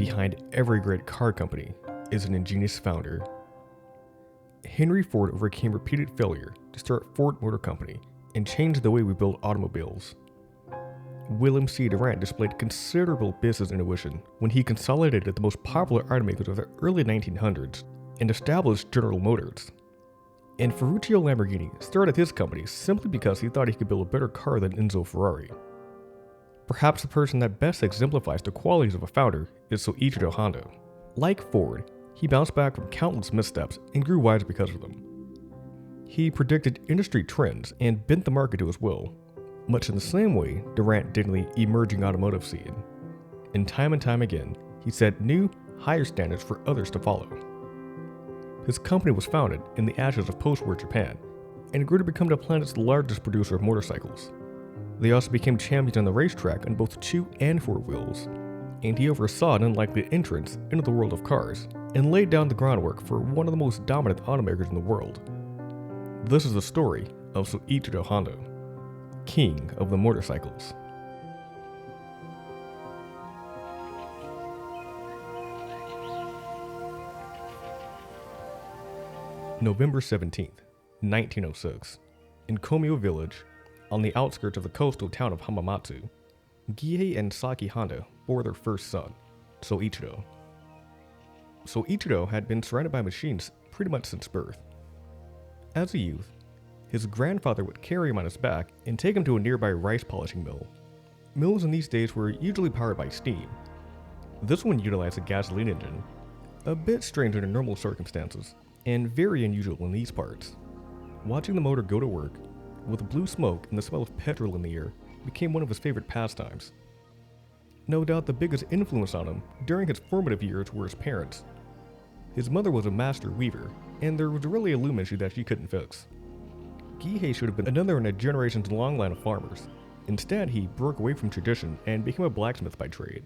behind every great car company is an ingenious founder. Henry Ford overcame repeated failure to start Ford Motor Company and change the way we build automobiles. William C. Durant displayed considerable business intuition when he consolidated the most popular automakers of the early 1900s and established General Motors. And Ferruccio Lamborghini started his company simply because he thought he could build a better car than Enzo Ferrari. Perhaps the person that best exemplifies the qualities of a founder is Soichiro Honda. Like Ford, he bounced back from countless missteps and grew wiser because of them. He predicted industry trends and bent the market to his will, much in the same way Durant did in the emerging automotive scene. And time again, he set new, higher standards for others to follow. His company was founded in the ashes of post-war Japan and grew to become the planet's largest producer of motorcycles. They also became champions on the racetrack on both 2 and 4 wheels, and he oversaw an unlikely entrance into the world of cars and laid down the groundwork for one of the most dominant automakers in the world. This is the story of Soichiro Honda, king of the motorcycles. November 17th, 1906, in Komio Village, on the outskirts of the coastal town of Hamamatsu, Gihei and Saki Honda bore their first son, Soichiro. Soichiro had been surrounded by machines pretty much since birth. As a youth, his grandfather would carry him on his back and take him to a nearby rice polishing mill. Mills in these days were usually powered by steam. This one utilized a gasoline engine, a bit strange under normal circumstances, and very unusual in these parts. Watching the motor go to work, with blue smoke and the smell of petrol in the air, became one of his favorite pastimes. No doubt the biggest influence on him during his formative years were his parents. His mother was a master weaver, and there was really a loom issue that she couldn't fix. Gihei should have been another in a generations-long line of farmers. Instead, he broke away from tradition and became a blacksmith by trade.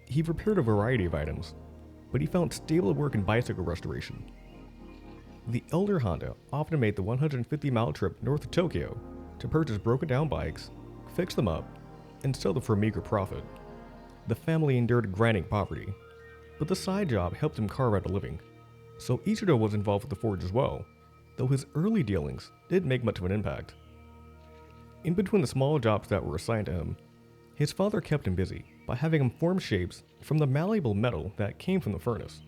He repaired a variety of items, but he found stable work in bicycle restoration. The elder Honda often made the 150-mile trip north of Tokyo to purchase broken-down bikes, fix them up, and sell them for a meager profit. The family endured grinding poverty, but the side job helped him carve out a living. So Ichiro was involved with the forge as well, though his early dealings didn't make much of an impact. In between the small jobs that were assigned to him, his father kept him busy by having him form shapes from the malleable metal that came from the furnace.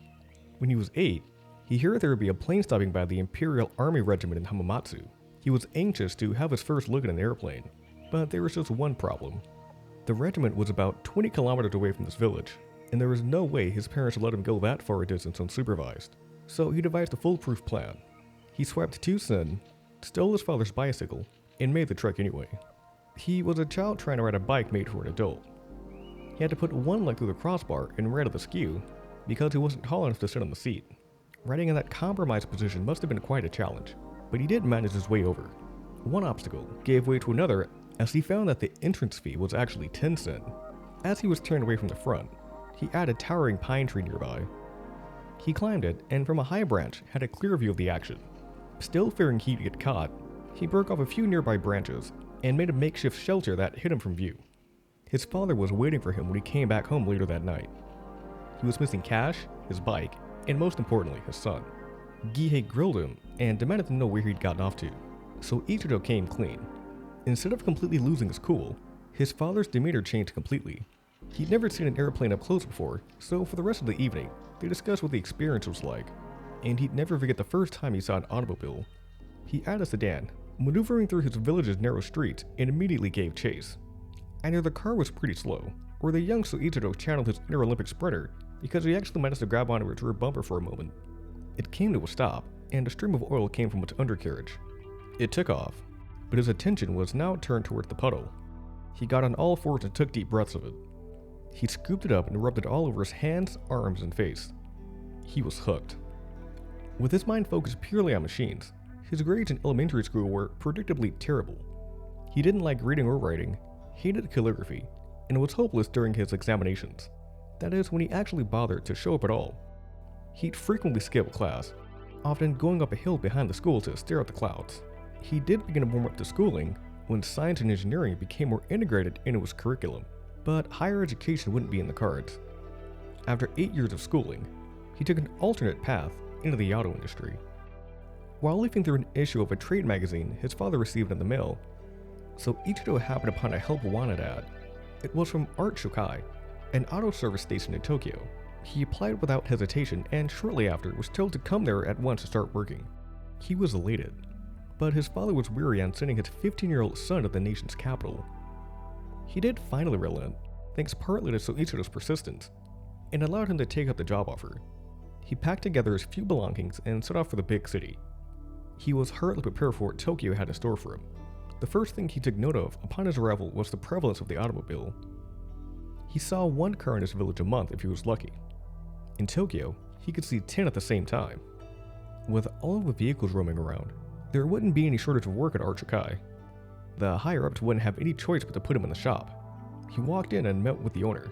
When he was 8, he heard there would be a plane stopping by the Imperial Army Regiment in Hamamatsu. He was anxious to have his first look at an airplane, but there was just one problem. The regiment was about 20 kilometers away from this village, and there was no way his parents would let him go that far a distance unsupervised. So he devised a foolproof plan. He swapped 2 sen, stole his father's bicycle, and made the trek anyway. He was a child trying to ride a bike made for an adult. He had to put one leg through the crossbar and right at the skew because he wasn't tall enough to sit on the seat. Riding in that compromised position must have been quite a challenge, but he did manage his way over. One obstacle gave way to another as he found that the entrance fee was actually 10 sen. As he was turned away from the front, he added a towering pine tree nearby. He climbed it and from a high branch had a clear view of the action. Still fearing he'd get caught, he broke off a few nearby branches and made a makeshift shelter that hid him from view. His father was waiting for him when he came back home later that night. He was missing cash, his bike, and most importantly, his son. Gihei grilled him and demanded to know where he'd gotten off to, so Ichiro came clean. Instead of completely losing his cool, his father's demeanor changed completely. He'd never seen an airplane up close before, so for the rest of the evening, they discussed what the experience was like, and he'd never forget the first time he saw an automobile. He had a sedan, maneuvering through his village's narrow streets, and immediately gave chase. Either the car was pretty slow, or the young Soichiro channeled his inner Olympic sprinter because he actually managed to grab onto its rear bumper for a moment. It came to a stop, and a stream of oil came from its undercarriage. It took off, but his attention was now turned toward the puddle. He got on all fours and took deep breaths of it. He scooped it up and rubbed it all over his hands, arms, and face. He was hooked. With his mind focused purely on machines, his grades in elementary school were predictably terrible. He didn't like reading or writing, hated calligraphy, and was hopeless during his examinations. That is, when he actually bothered to show up at all. He'd frequently skip class, often going up a hill behind the school to stare at the clouds. He did begin to warm up to schooling when science and engineering became more integrated into his curriculum, but higher education wouldn't be in the cards. After 8 years of schooling, he took an alternate path into the auto industry. While leafing through an issue of a trade magazine his father received in the mail, Soichiro happened upon a help wanted ad. It was from Art Shokai, an auto service station in Tokyo. He applied without hesitation and shortly after was told to come there at once to start working. He was elated, but his father was weary on sending his 15-year-old son to the nation's capital. He did finally relent, thanks partly to Soichiro's persistence, and allowed him to take up the job offer. He packed together his few belongings and set off for the big city. He was hardly prepared for what Tokyo had in store for him. The first thing he took note of upon his arrival was the prevalence of the automobile. He saw one car in his village a month if he was lucky. In Tokyo, he could see 10 at the same time. With all of the vehicles roaming around, there wouldn't be any shortage of work at Art Shokai. The higher-ups wouldn't have any choice but to put him in the shop. He walked in and met with the owner.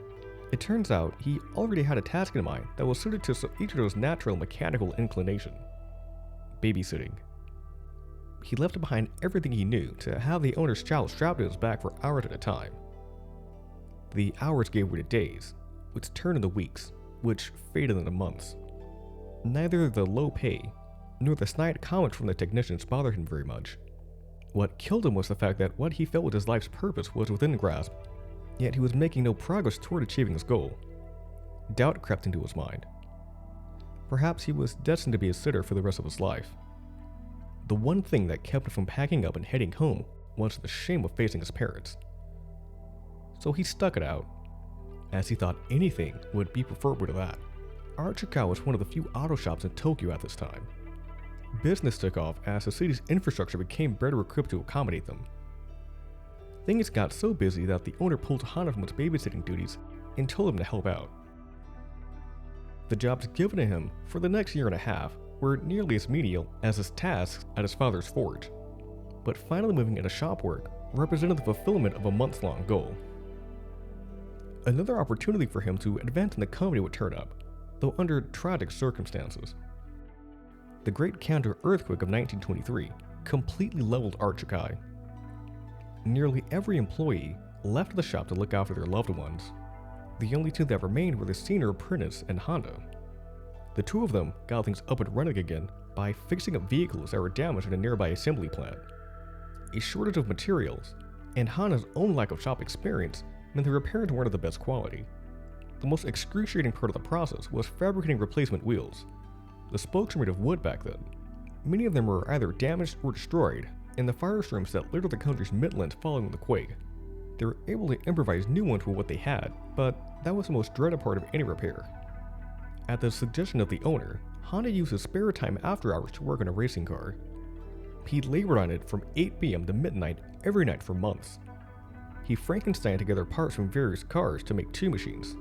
It turns out he already had a task in mind that was suited to Soichiro's natural mechanical inclination: babysitting. He left behind everything he knew to have the owner's child strapped to his back for hours at a time. The hours gave way to days, which turned into weeks, which faded into months. Neither the low pay nor the snide comments from the technicians bothered him very much. What killed him was the fact that what he felt was his life's purpose was within grasp, yet he was making no progress toward achieving his goal. Doubt crept into his mind. Perhaps he was destined to be a sitter for the rest of his life. The one thing that kept him from packing up and heading home was the shame of facing his parents. So he stuck it out, as he thought anything would be preferable to that. Art Shokai was one of the few auto shops in Tokyo at this time. Business took off as the city's infrastructure became better equipped to accommodate them. Things got so busy that the owner pulled Honda from its babysitting duties and told him to help out. The jobs given to him for the next year and a half were nearly as menial as his tasks at his father's forge, but finally moving into shop work represented the fulfillment of a months-long goal. Another opportunity for him to advance in the company would turn up, though under tragic circumstances. The Great Counter-Earthquake of 1923 completely leveled Art Shokai. Nearly every employee left the shop to look after their loved ones. The only two that remained were the senior apprentice and Honda. The two of them got things up and running again by fixing up vehicles that were damaged in a nearby assembly plant. A shortage of materials and Honda's own lack of shop experience meant the repairs weren't of the best quality. The most excruciating part of the process was fabricating replacement wheels. The spokes were made of wood back then. Many of them were either damaged or destroyed in the firestorms that littered the country's midlands following the quake. They were able to improvise new ones with what they had, but that was the most dreaded part of any repair. At the suggestion of the owner, Honda used his spare time after hours to work on a racing car. He labored on it from 8 p.m. to midnight every night for months. He Frankensteined together parts from various cars to make two machines.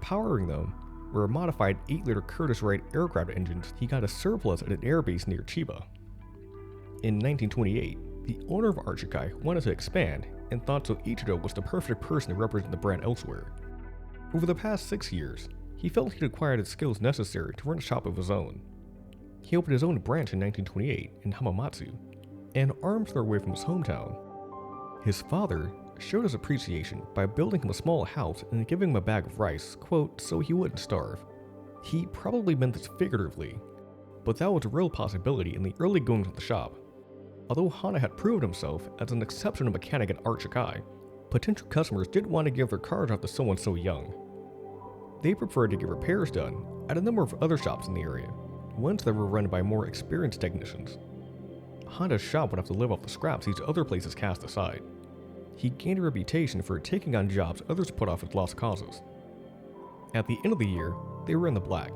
Powering them were modified 8-liter Curtiss-Wright aircraft engines he got a surplus at an airbase near Chiba. In 1928, the owner of Art Shokai wanted to expand and thought Soichiro was the perfect person to represent the brand elsewhere. Over the past 6 years, he felt he'd acquired the skills necessary to run a shop of his own. He opened his own branch in 1928 in Hamamatsu, an arm's throw away from his hometown. His father showed his appreciation by building him a small house and giving him a bag of rice, quote, so he wouldn't starve. He probably meant this figuratively, but that was a real possibility in the early goings of the shop. Although Honda had proved himself as an exceptional mechanic at Art Shokai, potential customers didn't want to give their cars off to someone so young. They preferred to get repairs done at a number of other shops in the area, ones that were run by more experienced technicians. Honda's shop would have to live off the scraps these other places cast aside. He gained a reputation for taking on jobs others put off as lost causes. At the end of the year, they were in the black.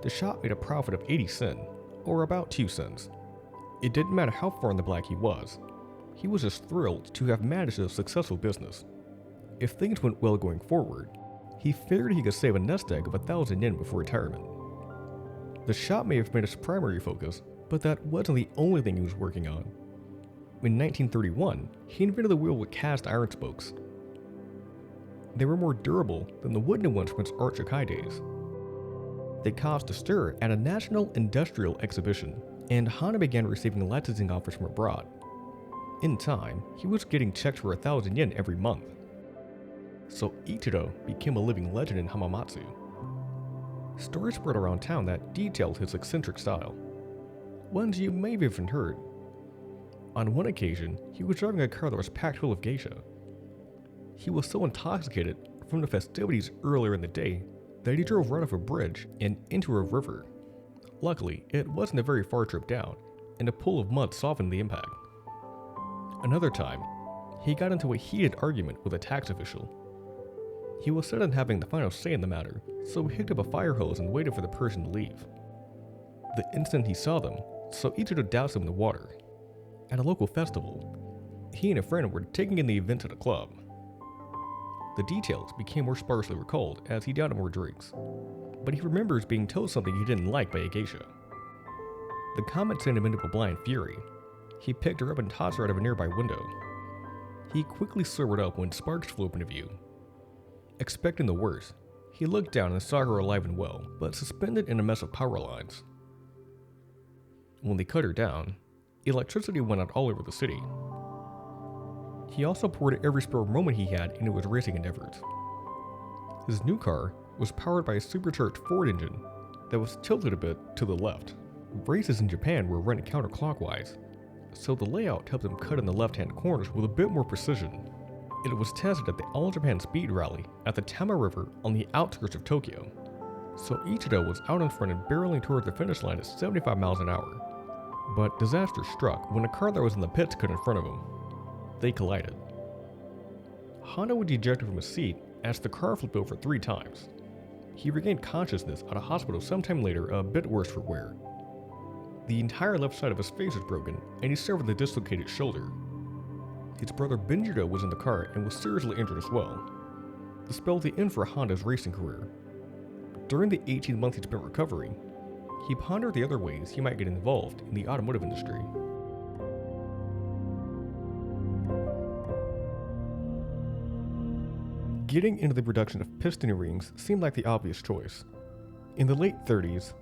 The shop made a profit of 80 sen, or about 2 cents. It didn't matter how far in the black he was just thrilled to have managed a successful business. If things went well going forward, he figured he could save a nest egg of 1,000 yen before retirement. The shop may have been his primary focus, but that wasn't the only thing he was working on. In 1931, he invented the wheel with cast iron spokes. They were more durable than the wooden ones from his Art Shokai days. They caused a stir at a national industrial exhibition, and Honda began receiving licensing offers from abroad. In time, he was getting checks for 1,000 yen every month. So Soichiro became a living legend in Hamamatsu. Stories spread around town that detailed his eccentric style. Ones you may have even heard. On one occasion, he was driving a car that was packed full of geisha. He was so intoxicated from the festivities earlier in the day that he drove right off a bridge and into a river. Luckily, it wasn't a very far trip down, and a pool of mud softened the impact. Another time, he got into a heated argument with a tax official. He was set on having the final say in the matter, so he picked up a fire hose and waited for the person to leave. The instant he saw them, Soichiro doused them in the water. At a local festival, he and a friend were taking in the event at a club. The details became more sparsely recalled as he downed more drinks, but he remembers being told something he didn't like by a geisha. The comment sent him into a blind fury. He picked her up and tossed her out of a nearby window. He quickly sobered up when sparks flew up into view. Expecting the worst, he looked down and saw her alive and well, but suspended in a mess of power lines. When they cut her down, electricity went out all over the city. He also poured every spare moment he had into his racing endeavors. His new car was powered by a supercharged Ford engine that was tilted a bit to the left. Races in Japan were run counterclockwise, so the layout helped him cut in the left-hand corners with a bit more precision. It was tested at the All-Japan Speed Rally at the Tama River on the outskirts of Tokyo. So Ichido was out in front and barreling towards the finish line at 75 miles an hour. But disaster struck when a car that was in the pits cut in front of him. They collided. Honda was ejected from his seat as the car flipped over 3 times. He regained consciousness at a hospital sometime later, a bit worse for wear. The entire left side of his face was broken, and he suffered a dislocated shoulder. His brother Benjiro was in the car and was seriously injured as well. This spelled the end for Honda's racing career. During the 18 months he spent recovering, he pondered the other ways he might get involved in the automotive industry. Getting into the production of piston rings seemed like the obvious choice. In the late 30s,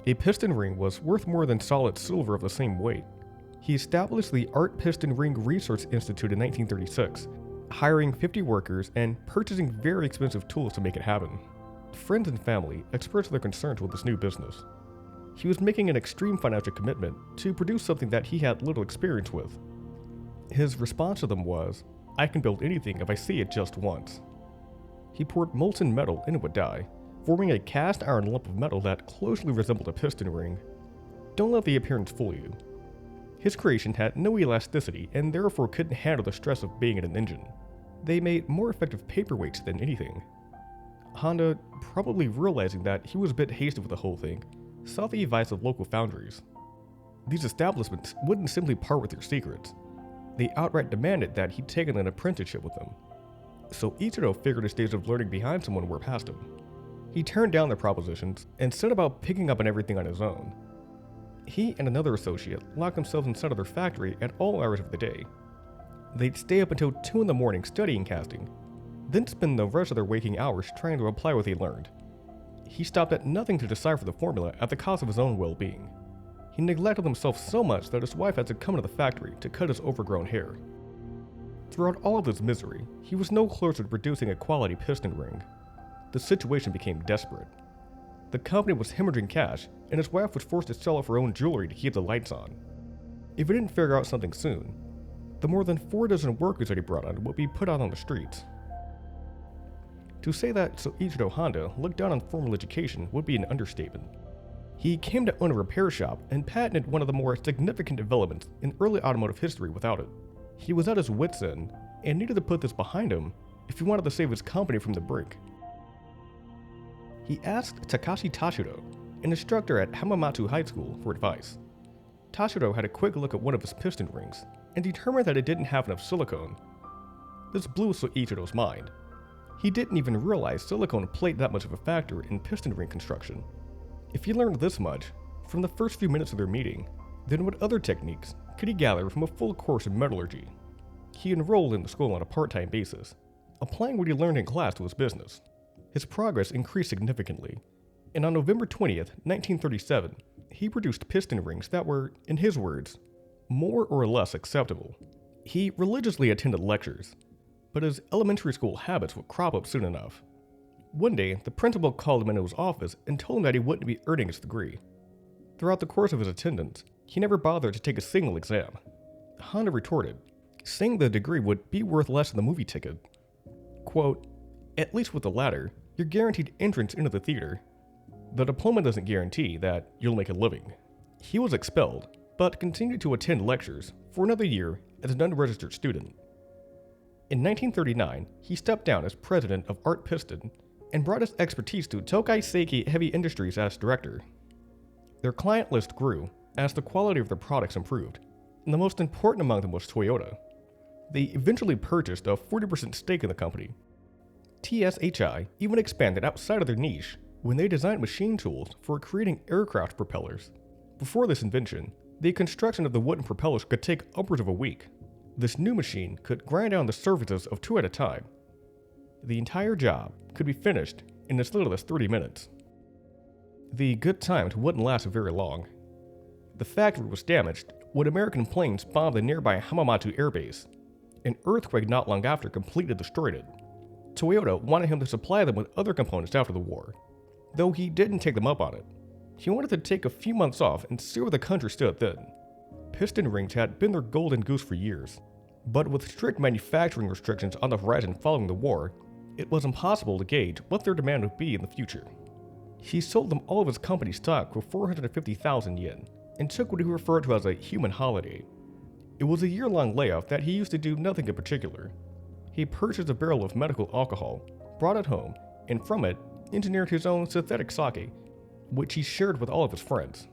a piston ring was worth more than solid silver of the same weight. He established the Art Piston Ring Research Institute in 1936, hiring 50 workers and purchasing very expensive tools to make it happen. Friends and family expressed their concerns with this new business. He was making an extreme financial commitment to produce something that he had little experience with. His response to them was, "I can build anything if I see it just once." He poured molten metal into a die, forming a cast iron lump of metal that closely resembled a piston ring. Don't let the appearance fool you. His creation had no elasticity and therefore couldn't handle the stress of being in an engine. They made more effective paperweights than anything. Honda, probably realizing that he was a bit hasty with the whole thing, saw the advice of local foundries. These establishments wouldn't simply part with their secrets. They outright demanded that he'd taken an apprenticeship with them. So Ichiro figured his days of learning behind someone were past him. He turned down their propositions and set about picking up on everything on his own. He and another associate locked themselves inside of their factory at all hours of the day. They'd stay up until 2 in the morning studying casting, then spend the rest of their waking hours trying to apply what they learned. He stopped at nothing to decipher the formula at the cost of his own well-being. He neglected himself so much that his wife had to come to the factory to cut his overgrown hair. Throughout all of his misery, he was no closer to producing a quality piston ring. The situation became desperate. The company was hemorrhaging cash, and his wife was forced to sell off her own jewelry to keep the lights on. If he didn't figure out something soon, the more than 4 dozen workers that he brought on would be put out on the streets. To say that Soichiro Honda looked down on formal education would be an understatement. He came to own a repair shop and patented one of the more significant developments in early automotive history without it. He was at his wits' end and needed to put this behind him if he wanted to save his company from the brink. He asked Takashi Tashiro, an instructor at Hamamatsu High School, for advice. Tashiro had a quick look at one of his piston rings and determined that it didn't have enough silicone. This blew Soichiro's mind. He didn't even realize silicone played that much of a factor in piston ring construction. If he learned this much from the first few minutes of their meeting, then what other techniques could he gather from a full course in metallurgy? He enrolled in the school on a part-time basis, applying what he learned in class to his business. His progress increased significantly, and on November 20th, 1937, he produced piston rings that were, in his words, more or less acceptable. He religiously attended lectures, but his elementary school habits would crop up soon enough. One day, the principal called him into his office and told him that he wouldn't be earning his degree. Throughout the course of his attendance, he never bothered to take a single exam. Honda retorted, saying the degree would be worth less than the movie ticket. Quote, "At least with the latter, you're guaranteed entrance into the theater. The diploma doesn't guarantee that you'll make a living." He was expelled, but continued to attend lectures for another year as an unregistered student. In 1939, he stepped down as president of Art Piston and brought his expertise to Tokai Seiki Heavy Industries as director. Their client list grew as the quality of their products improved, and the most important among them was Toyota. They eventually purchased a 40% stake in the company. TSHI even expanded outside of their niche when they designed machine tools for creating aircraft propellers. Before this invention, the construction of the wooden propellers could take upwards of a week. This new machine could grind down the surfaces of two at a time. The entire job could be finished in as little as 30 minutes. The good times wouldn't last very long. The factory was damaged when American planes bombed the nearby Hamamatsu Air Base. An earthquake not long after completely destroyed it. Toyota wanted him to supply them with other components after the war, though he didn't take them up on it. He wanted to take a few months off and see where the country stood then. Piston rings had been their golden goose for years, but with strict manufacturing restrictions on the horizon following the war, it was impossible to gauge what their demand would be in the future. He sold them all of his company stock for 450,000 yen and took what he referred to as a human holiday. It was a year-long layoff that he used to do nothing in particular. He purchased a barrel of medical alcohol, brought it home, and from it, engineered his own synthetic sake, which he shared with all of his friends.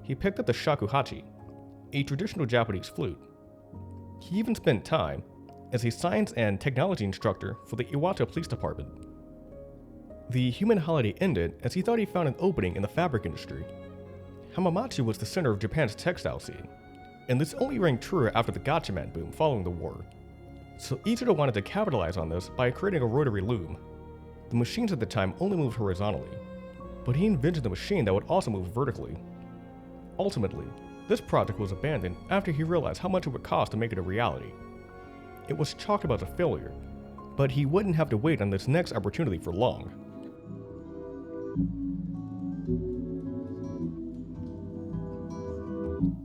He picked up the shakuhachi, a traditional Japanese flute. He even spent time as a science and technology instructor for the Iwata Police Department. The human holiday ended as he thought he found an opening in the fabric industry. Hamamatsu was the center of Japan's textile scene, and this only rang true after the Gatchaman boom following the war. So Ichiro wanted to capitalize on this by creating a rotary loom. The machines at the time only moved horizontally, but he invented a machine that would also move vertically. Ultimately, this project was abandoned after he realized how much it would cost to make it a reality. It was chalked up as a failure, but he wouldn't have to wait on this next opportunity for long.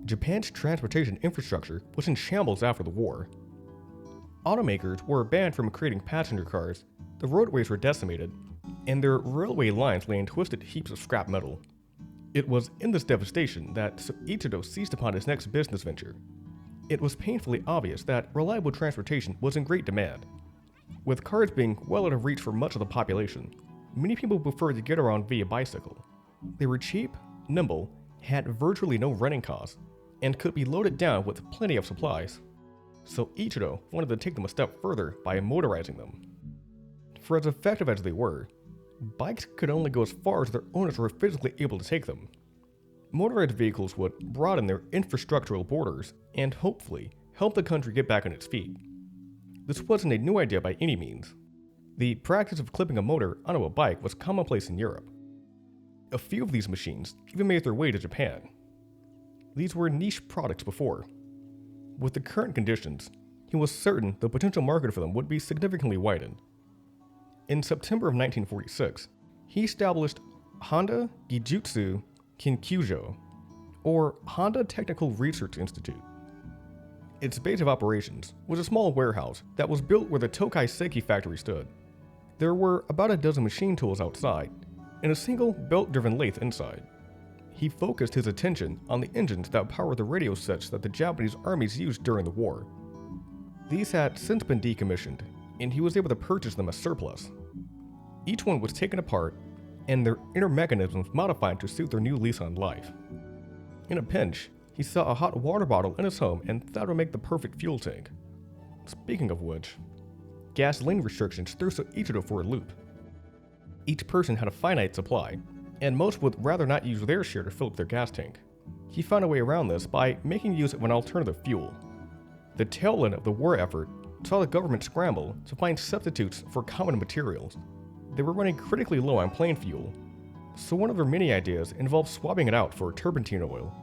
Japan's transportation infrastructure was in shambles after the war. Automakers were banned from creating passenger cars, the roadways were decimated, and their railway lines lay in twisted heaps of scrap metal. It was in this devastation that Soichiro seized upon his next business venture. It was painfully obvious that reliable transportation was in great demand. With cars being well out of reach for much of the population, many people preferred to get around via bicycle. They were cheap, nimble, had virtually no running costs, and could be loaded down with plenty of supplies. So Ichiro wanted to take them a step further by motorizing them. For as effective as they were, bikes could only go as far as their owners were physically able to take them. Motorized vehicles would broaden their infrastructural borders and hopefully help the country get back on its feet. This wasn't a new idea by any means. The practice of clipping a motor onto a bike was commonplace in Europe. A few of these machines even made their way to Japan. These were niche products before. With the current conditions, he was certain the potential market for them would be significantly widened. In September of 1946, he established Honda Gijutsu Kinkyujo, or Honda Technical Research Institute. Its base of operations was a small warehouse that was built where the Tokai Seiki factory stood. There were about a dozen machine tools outside, and a single belt-driven lathe inside. He focused his attention on the engines that powered the radio sets that the Japanese armies used during the war. These had since been decommissioned, and he was able to purchase them as surplus. Each one was taken apart, and their inner mechanisms modified to suit their new lease on life. In a pinch, he saw a hot water bottle in his home and thought it would make the perfect fuel tank. Speaking of which, gasoline restrictions threw Soichiro for a loop. Each person had a finite supply, and most would rather not use their share to fill up their gas tank. He found a way around this by making use of an alternative fuel. The tail end of the war effort saw the government scramble to find substitutes for common materials. They were running critically low on plane fuel, so one of their many ideas involved swapping it out for turpentine oil.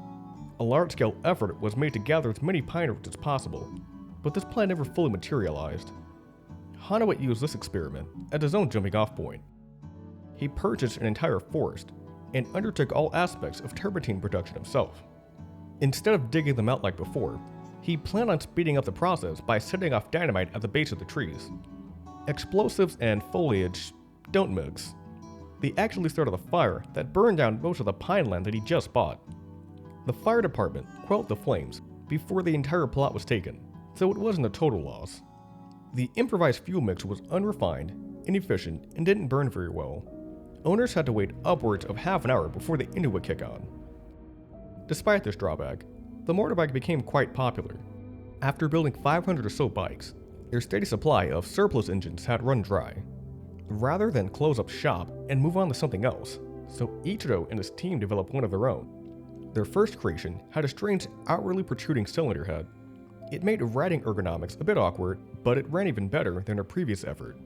A large-scale effort was made to gather as many pine roots as possible, but this plan never fully materialized. Honda would use this experiment as his own jumping off point. He purchased an entire forest and undertook all aspects of turpentine production himself. Instead of digging them out like before, he planned on speeding up the process by setting off dynamite at the base of the trees. Explosives and foliage don't mix. They actually started a fire that burned down most of the pine land that he just bought. The fire department quelled the flames before the entire plot was taken, so it wasn't a total loss. The improvised fuel mix was unrefined, inefficient, and didn't burn very well. Owners had to wait upwards of half an hour before the engine would kick on. Despite this drawback, the motorbike became quite popular. After building 500 or so bikes, their steady supply of surplus engines had run dry. Rather than close up shop and move on to something else, Soichiro and his team developed one of their own. Their first creation had a strange outwardly protruding cylinder head. It made riding ergonomics a bit awkward, but it ran even better than their previous effort.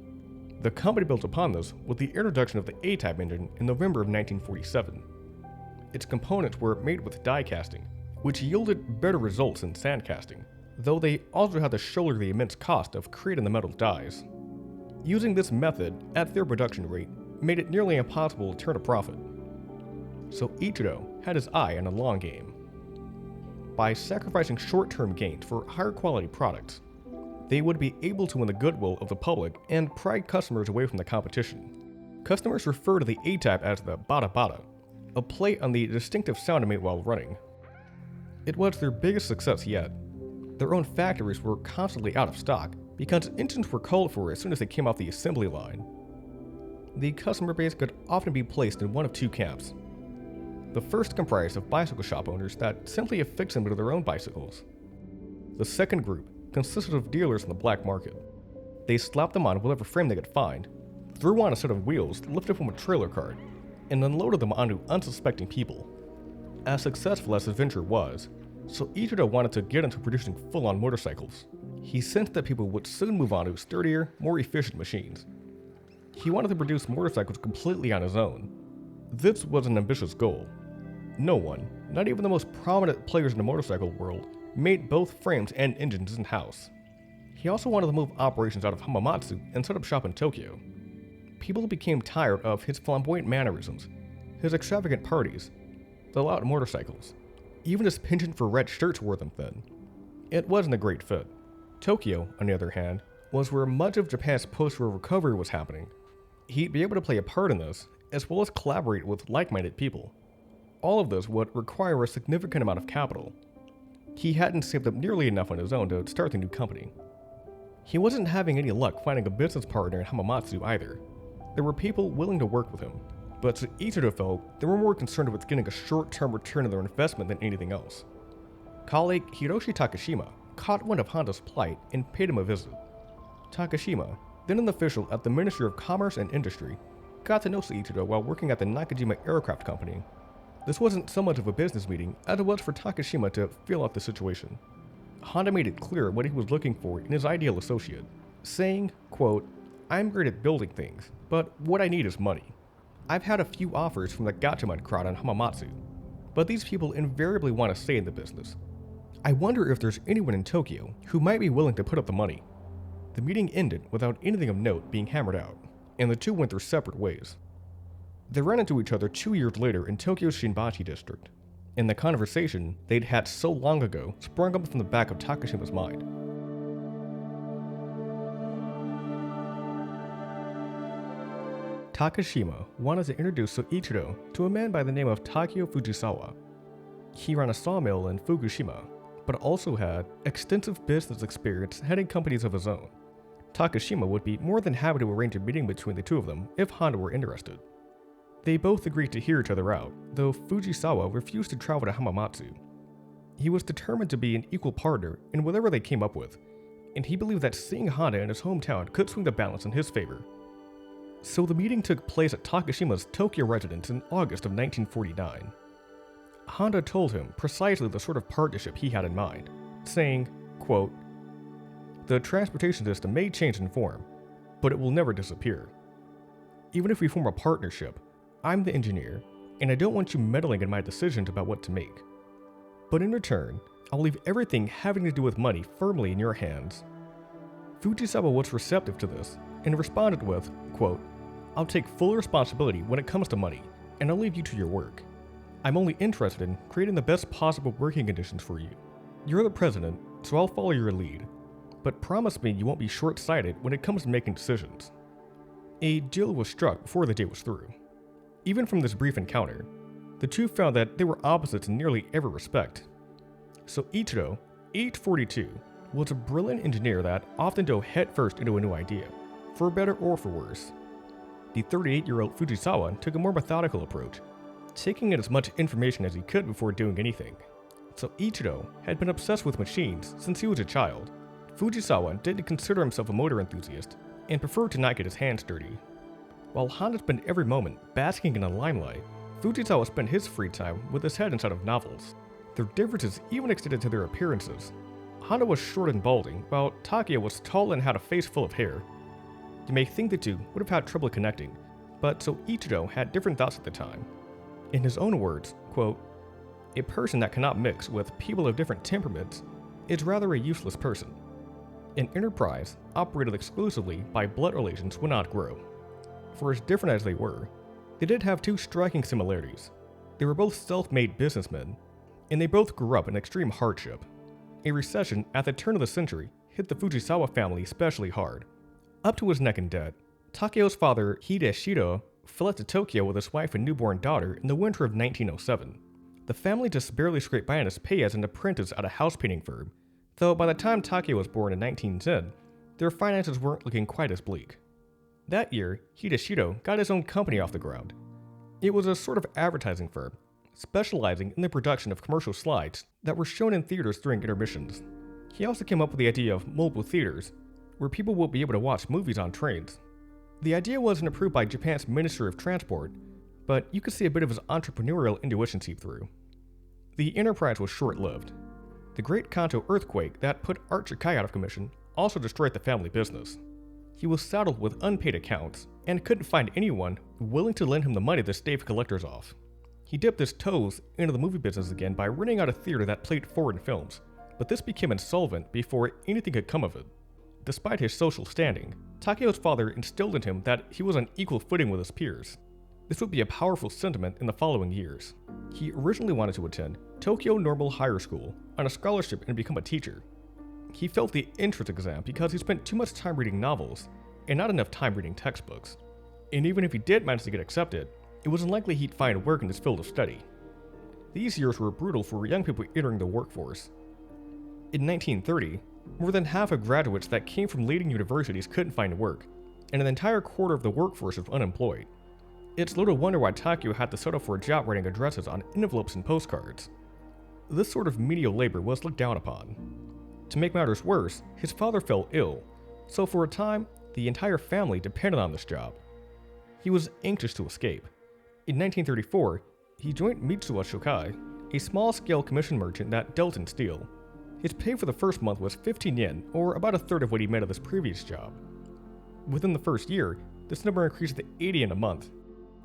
The company built upon this with the introduction of the A-type engine in November of 1947. Its components were made with die casting, which yielded better results than sand casting, though they also had to shoulder the immense cost of creating the metal dies. Using this method at their production rate made it nearly impossible to turn a profit. Soichiro had his eye on a long game. By sacrificing short-term gains for higher quality products, they would be able to win the goodwill of the public and pry customers away from the competition. Customers refer to the A-type as the bada bada, a play on the distinctive sound it made while running. It was their biggest success yet. Their own factories were constantly out of stock because engines were called for as soon as they came off the assembly line. The customer base could often be placed in one of two camps. The first comprised of bicycle shop owners that simply affixed them to their own bicycles. The second group consisted of dealers in the black market. They slapped them on whatever frame they could find, threw on a set of wheels lifted from a trailer cart, and unloaded them onto unsuspecting people. As successful as his venture was, Soichiro wanted to get into producing full-on motorcycles. He sensed that people would soon move on to sturdier, more efficient machines. He wanted to produce motorcycles completely on his own. This was an ambitious goal. No one, not even the most prominent players in the motorcycle world, made both frames and engines in-house. He also wanted to move operations out of Hamamatsu and set up shop in Tokyo. People became tired of his flamboyant mannerisms, his extravagant parties, the loud motorcycles. Even his penchant for red shirts wore them thin. It wasn't a great fit. Tokyo, on the other hand, was where much of Japan's post-war recovery was happening. He'd be able to play a part in this, as well as collaborate with like-minded people. All of this would require a significant amount of capital. He hadn't saved up nearly enough on his own to start the new company. He wasn't having any luck finding a business partner in Hamamatsu either. There were people willing to work with him, but Soichiro felt they were more concerned with getting a short-term return on their investment than anything else. Colleague Hiroshi Takashima caught wind of Honda's plight and paid him a visit. Takashima, then an official at the Ministry of Commerce and Industry, got to know Soichiro while working at the Nakajima Aircraft Company. This wasn't so much of a business meeting as it was for Takashima to feel out the situation. Honda made it clear what he was looking for in his ideal associate, saying, quote, "I'm great at building things, but what I need is money. I've had a few offers from the Gatchaman crowd on Hamamatsu, but these people invariably want to stay in the business. I wonder if there's anyone in Tokyo who might be willing to put up the money." The meeting ended without anything of note being hammered out, and the two went their separate ways. They ran into each other 2 years later in Tokyo's Shinbachi district, and the conversation they'd had so long ago sprung up from the back of Takashima's mind. Takashima wanted to introduce Soichiro to a man by the name of Takeo Fujisawa. He ran a sawmill in Fukushima, but also had extensive business experience heading companies of his own. Takashima would be more than happy to arrange a meeting between the two of them if Honda were interested. They both agreed to hear each other out, though Fujisawa refused to travel to Hamamatsu. He was determined to be an equal partner in whatever they came up with, and he believed that seeing Honda in his hometown could swing the balance in his favor. So the meeting took place at Takashima's Tokyo residence in August of 1949. Honda told him precisely the sort of partnership he had in mind, saying, quote, "The transportation system may change in form, but it will never disappear. Even if we form a partnership, I'm the engineer, and I don't want you meddling in my decisions about what to make. But in return, I'll leave everything having to do with money firmly in your hands." Fujisawa was receptive to this and responded with, quote, "I'll take full responsibility when it comes to money, and I'll leave you to your work. I'm only interested in creating the best possible working conditions for you. You're the president, so I'll follow your lead. But promise me you won't be short-sighted when it comes to making decisions." A deal was struck before the day was through. Even from this brief encounter, the two found that they were opposites in nearly every respect. Soichiro, age 42, was a brilliant engineer that often dove headfirst into a new idea, for better or for worse. The 38-year-old Fujisawa took a more methodical approach, taking in as much information as he could before doing anything. Soichiro had been obsessed with machines since he was a child. Fujisawa didn't consider himself a motor enthusiast and preferred to not get his hands dirty. While Honda spent every moment basking in the limelight, Fujisawa spent his free time with his head inside of novels. Their differences even extended to their appearances. Honda was short and balding, while Takeo was tall and had a face full of hair. You may think the two would have had trouble connecting, but Soichiro had different thoughts at the time. In his own words, quote, "A person that cannot mix with people of different temperaments is rather a useless person. An enterprise operated exclusively by blood relations would not grow." For as different as they were, they did have two striking similarities. They were both self-made businessmen, and they both grew up in extreme hardship. A recession at the turn of the century hit the Fujisawa family especially hard. Up to his neck in debt, Takeo's father, Hideshiro, fled to Tokyo with his wife and newborn daughter in the winter of 1907. The family just barely scraped by on his pay as an apprentice at a house painting firm, though by the time Takeo was born in 1910, their finances weren't looking quite as bleak. That year, Hideshiro got his own company off the ground. It was a sort of advertising firm, specializing in the production of commercial slides that were shown in theaters during intermissions. He also came up with the idea of mobile theaters, where people will be able to watch movies on trains. The idea wasn't approved by Japan's Ministry of Transport, but you could see a bit of his entrepreneurial intuition seep through. The enterprise was short-lived. The Great Kanto earthquake that put Art Shikai out of commission also destroyed the family business. He was saddled with unpaid accounts and couldn't find anyone willing to lend him the money to stave collectors off. He dipped his toes into the movie business again by renting out a theater that played foreign films, but this became insolvent before anything could come of it. Despite his social standing, Takeo's father instilled in him that he was on equal footing with his peers. This would be a powerful sentiment in the following years. He originally wanted to attend Tokyo Normal Higher School on a scholarship and become a teacher. He failed the entrance exam because he spent too much time reading novels and not enough time reading textbooks. And even if he did manage to get accepted, it was unlikely he'd find work in his field of study. These years were brutal for young people entering the workforce. In 1930, more than half of graduates that came from leading universities couldn't find work, and an entire quarter of the workforce was unemployed. It's little wonder why Takeo had to settle for a job writing addresses on envelopes and postcards. This sort of menial labor was looked down upon. To make matters worse, his father fell ill, so for a time, the entire family depended on this job. He was anxious to escape. In 1934, he joined Mitsuwa Shokai, a small-scale commission merchant that dealt in steel. His pay for the first month was 15 yen, or about a third of what he made at his previous job. Within the first year, this number increased to 80 yen a month,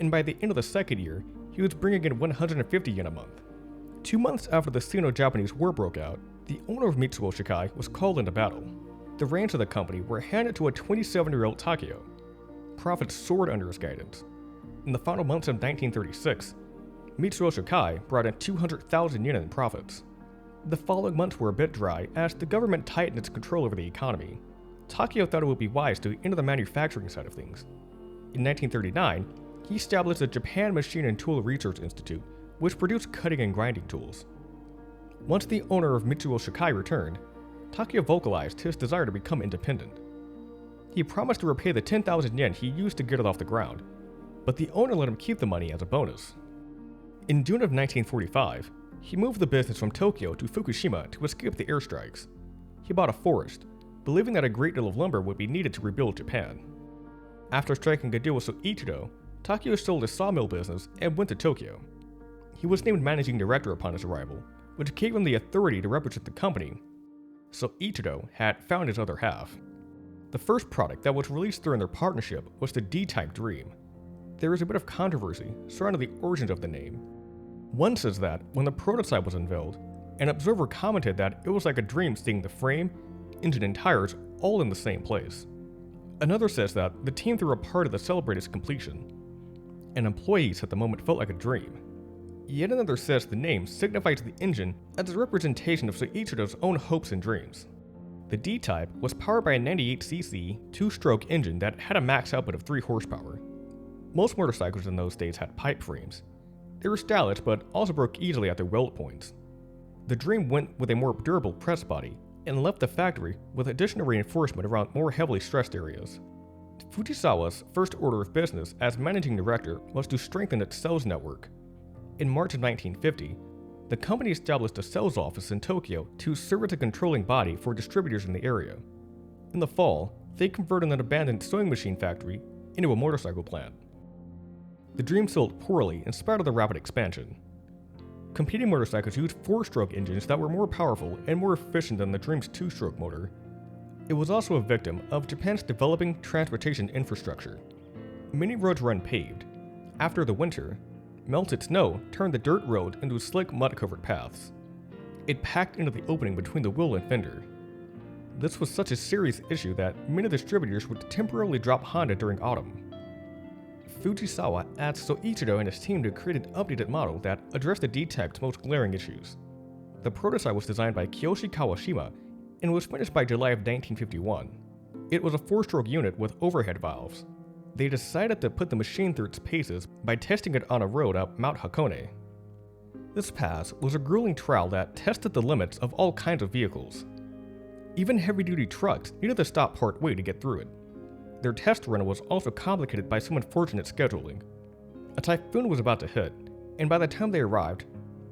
and by the end of the second year, he was bringing in 150 yen a month. 2 months after the Sino-Japanese War broke out, the owner of Mitsuo Shikai was called into battle. The reins of the company were handed to a 27-year-old Takeo. Profits soared under his guidance. In the final months of 1936, Mitsuo Shikai brought in 200,000 yen in profits. The following months were a bit dry as the government tightened its control over the economy. Takeo thought it would be wise to enter the manufacturing side of things. In 1939, he established the Japan Machine and Tool Research Institute, which produced cutting and grinding tools. Once the owner of Mitsuo Shikai returned, Takeo vocalized his desire to become independent. He promised to repay the 10,000 yen he used to get it off the ground, but the owner let him keep the money as a bonus. In June of 1945, he moved the business from Tokyo to Fukushima to escape the airstrikes. He bought a forest, believing that a great deal of lumber would be needed to rebuild Japan. After striking a deal with Soichiro, Takeo sold his sawmill business and went to Tokyo. He was named managing director upon his arrival, which gave him the authority to represent the company. Soichiro had found his other half. The first product that was released during their partnership was the D-Type Dream. There is a bit of controversy surrounding the origins of the name. One says that when the prototype was unveiled, an observer commented that it was like a dream seeing the frame, engine, and tires all in the same place. Another says that the team threw a party to celebrate its completion, and employees said the moment felt like a dream. Yet another says the name signifies the engine as a representation of Soichiro's own hopes and dreams. The D-Type was powered by a 98cc two-stroke engine that had a max output of 3 horsepower. Most motorcycles in those days had pipe frames. They were stylish but also broke easily at their weld points. The Dream went with a more durable press body and left the factory with additional reinforcement around more heavily stressed areas. Fujisawa's first order of business as managing director was to strengthen its sales network. In March of 1950, the company established a sales office in Tokyo to serve as a controlling body for distributors in the area. In the fall, they converted an abandoned sewing machine factory into a motorcycle plant. The Dream sold poorly in spite of the rapid expansion. Competing motorcycles used 4-stroke engines that were more powerful and more efficient than the Dream's 2-stroke motor. It was also a victim of Japan's developing transportation infrastructure. Many roads were unpaved. After the winter, melted snow turned the dirt road into slick mud-covered paths. It packed into the opening between the wheel and fender. This was such a serious issue that many distributors would temporarily drop Honda during autumn. Fujisawa asked Soichiro and his team to create an updated model that addressed the D-Type's most glaring issues. The prototype was designed by Kiyoshi Kawashima and was finished by July of 1951. It was a 4-stroke unit with overhead valves. They decided to put the machine through its paces by testing it on a road up Mount Hakone. This pass was a grueling trial that tested the limits of all kinds of vehicles. Even heavy-duty trucks needed to stop partway to get through it. Their test run was also complicated by some unfortunate scheduling. A typhoon was about to hit, and by the time they arrived,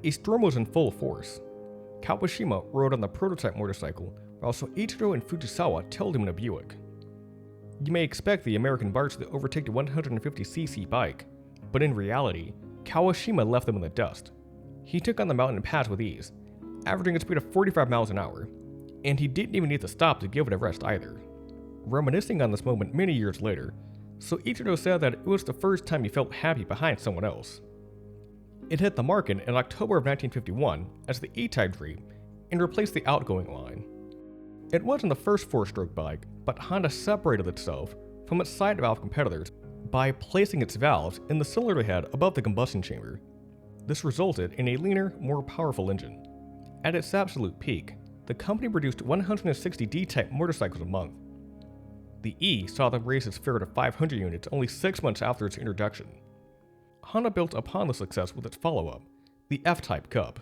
a storm was in full force. Kawashima rode on the prototype motorcycle, while Soichiro and Fujisawa tailed him in a Buick. You may expect the American Barchetta to overtake the 150cc bike, but in reality, Kawashima left them in the dust. He took on the mountain pass with ease, averaging a speed of 45 miles an hour, and he didn't even need to stop to give it a rest either. Reminiscing on this moment many years later, Soichiro said that it was the first time he felt happy behind someone else. It hit the market in October of 1951 as the E-Type Dream and replaced the outgoing line. It wasn't the first 4-stroke bike, but Honda separated itself from its side valve competitors by placing its valves in the cylinder head above the combustion chamber. This resulted in a leaner, more powerful engine. At its absolute peak, the company produced 160 D-Type motorcycles a month. The E saw them raise its fare to 500 units only 6 months after its introduction. Honda built upon the success with its follow-up, the F-Type Cub.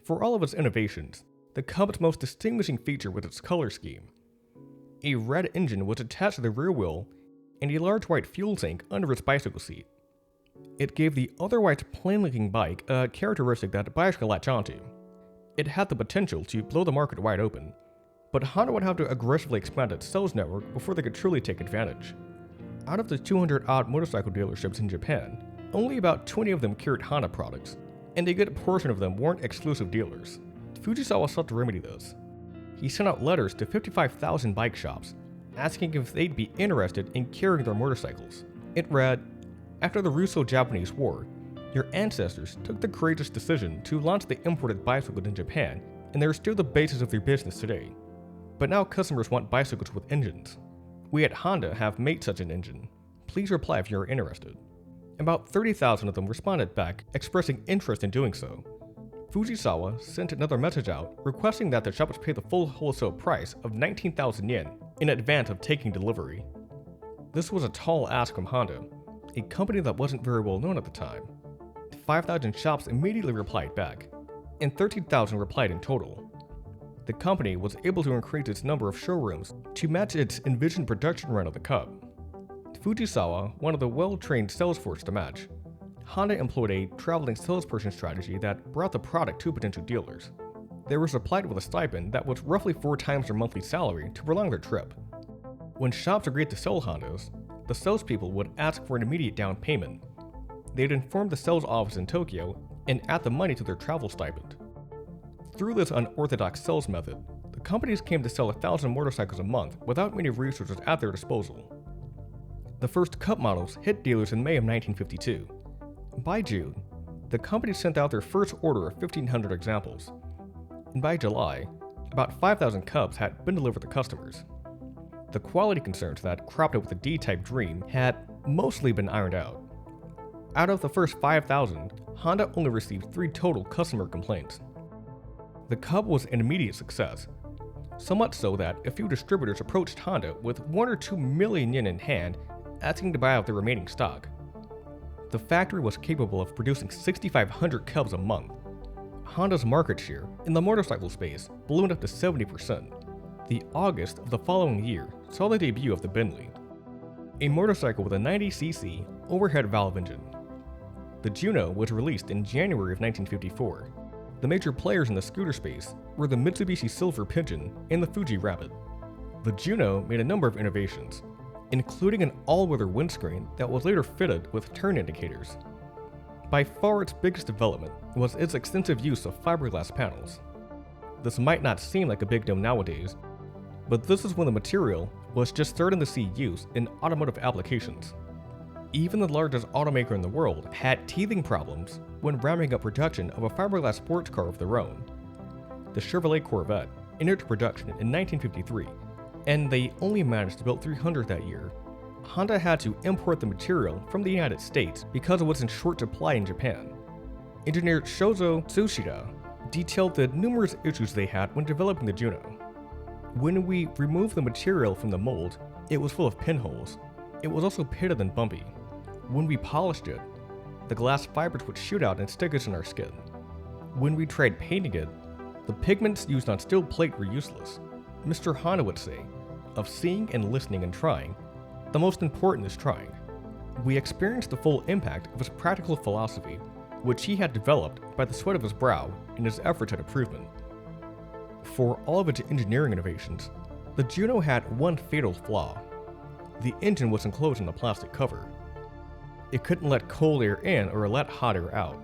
For all of its innovations, the Cub's most distinguishing feature was its color scheme. A red engine was attached to the rear wheel and a large white fuel tank under its bicycle seat. It gave the otherwise plain-looking bike a characteristic that buyers could latch onto. It had the potential to blow the market wide open, but Honda would have to aggressively expand its sales network before they could truly take advantage. Out of the 200-odd motorcycle dealerships in Japan, only about 20 of them carried Honda products, and a good portion of them weren't exclusive dealers. Fujisawa sought to remedy this. He sent out letters to 55,000 bike shops, asking if they'd be interested in carrying their motorcycles. It read, "After the Russo-Japanese War, your ancestors took the courageous decision to launch the imported bicycle in Japan, and they are still the basis of their business today. But now customers want bicycles with engines. We at Honda have made such an engine. Please reply if you are interested." About 30,000 of them responded back, expressing interest in doing so. Fujisawa sent another message out requesting that the shops pay the full wholesale price of 19,000 yen in advance of taking delivery. This was a tall ask from Honda, a company that wasn't very well known at the time. 5,000 shops immediately replied back, and 13,000 replied in total. The company was able to increase its number of showrooms to match its envisioned production run of the Cub. Fujisawa wanted the well-trained sales force to match. Honda employed a traveling salesperson strategy that brought the product to potential dealers. They were supplied with a stipend that was roughly 4 times their monthly salary to prolong their trip. When shops agreed to sell Hondas, the salespeople would ask for an immediate down payment. They'd inform the sales office in Tokyo and add the money to their travel stipend. Through this unorthodox sales method, the companies came to sell 1,000 motorcycles a month without many resources at their disposal. The first Cup models hit dealers in May of 1952. By June, the company sent out their first order of 1,500 examples, and by July, about 5,000 Cubs had been delivered to customers. The quality concerns that cropped up with the D-Type Dream had mostly been ironed out. Out of the first 5,000, Honda only received 3 total customer complaints. The Cub was an immediate success, so much so that a few distributors approached Honda with 1 or 2 million yen in hand, asking to buy out the remaining stock. The factory was capable of producing 6,500 Cubs a month. Honda's market share in the motorcycle space ballooned up to 70%. The August of the following year saw the debut of the Bentley, a motorcycle with a 90cc overhead valve engine. The Juno was released in January of 1954. The major players in the scooter space were the Mitsubishi Silver Pigeon and the Fuji Rabbit. The Juno made a number of innovations, including an all-weather windscreen that was later fitted with turn indicators. By far its biggest development was its extensive use of fiberglass panels. This might not seem like a big deal nowadays, but this is when the material was just starting to see use in automotive applications. Even the largest automaker in the world had teething problems when ramping up production of a fiberglass sports car of their own. The Chevrolet Corvette entered production in 1953, and they only managed to build 300 that year. Honda had to import the material from the United States because it was in short supply in Japan. Engineer Shozo Tsushida detailed the numerous issues they had when developing the Juno. When we removed the material from the mold, it was full of pinholes. It was also pitted and bumpy. When we polished it, the glass fibers would shoot out and stick us in our skin. When we tried painting it, the pigments used on steel plate were useless. Mr. Honda would say, of seeing and listening and trying, the most important is trying. We experienced the full impact of his practical philosophy, which he had developed by the sweat of his brow in his efforts at improvement. For all of its engineering innovations, the Juno had one fatal flaw. The engine was enclosed in a plastic cover. It couldn't let cold air in or let hot air out.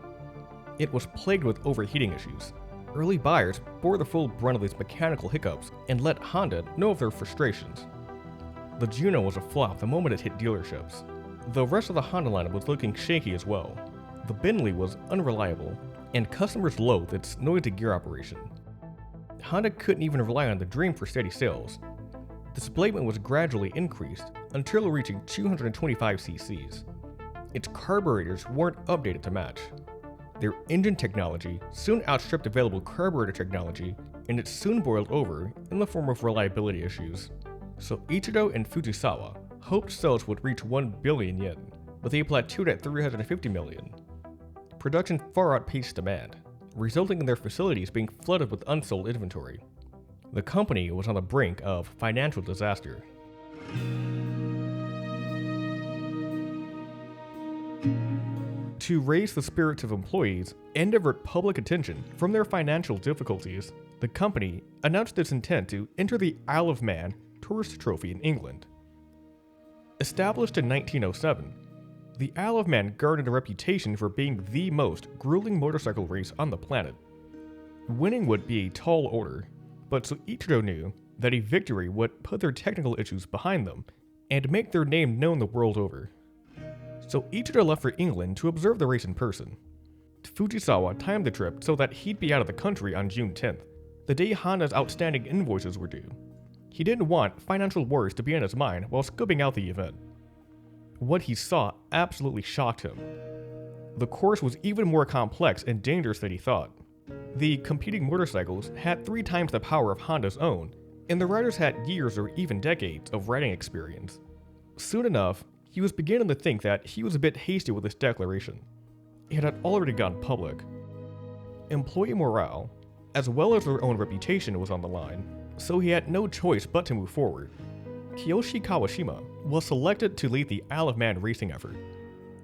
It was plagued with overheating issues. Early buyers bore the full brunt of these mechanical hiccups and let Honda know of their frustrations. The Juno was a flop the moment it hit dealerships. The rest of the Honda lineup was looking shaky as well. The Bentley was unreliable, and customers loathed its noisy gear operation. Honda couldn't even rely on the Dream for steady sales. Displacement was gradually increased until reaching 225 cc's. Its carburetors weren't updated to match. Their engine technology soon outstripped available carburetor technology, and it soon boiled over in the form of reliability issues. So Ichido and Fujisawa hoped sales would reach 1 billion yen, but they plateaued at 350 million. Production far outpaced demand, resulting in their facilities being flooded with unsold inventory. The company was on the brink of financial disaster. To raise the spirits of employees and divert public attention from their financial difficulties, the company announced its intent to enter the Isle of Man tourist trophy in England. Established in 1907, the Isle of Man garnered a reputation for being the most grueling motorcycle race on the planet. Winning would be a tall order, but Soichiro knew that a victory would put their technical issues behind them and make their name known the world over. So Ichido left for England to observe the race in person. Fujisawa timed the trip so that he'd be out of the country on June 10th, the day Honda's outstanding invoices were due. He didn't want financial worries to be on his mind while scoping out the event. What he saw absolutely shocked him. The course was even more complex and dangerous than he thought. The competing motorcycles had 3 times the power of Honda's own, and the riders had years or even decades of riding experience. Soon enough, he was beginning to think that he was a bit hasty with this declaration. It had already gone public. Employee morale, as well as their own reputation, was on the line, so he had no choice but to move forward. Kiyoshi Kawashima was selected to lead the Isle of Man racing effort.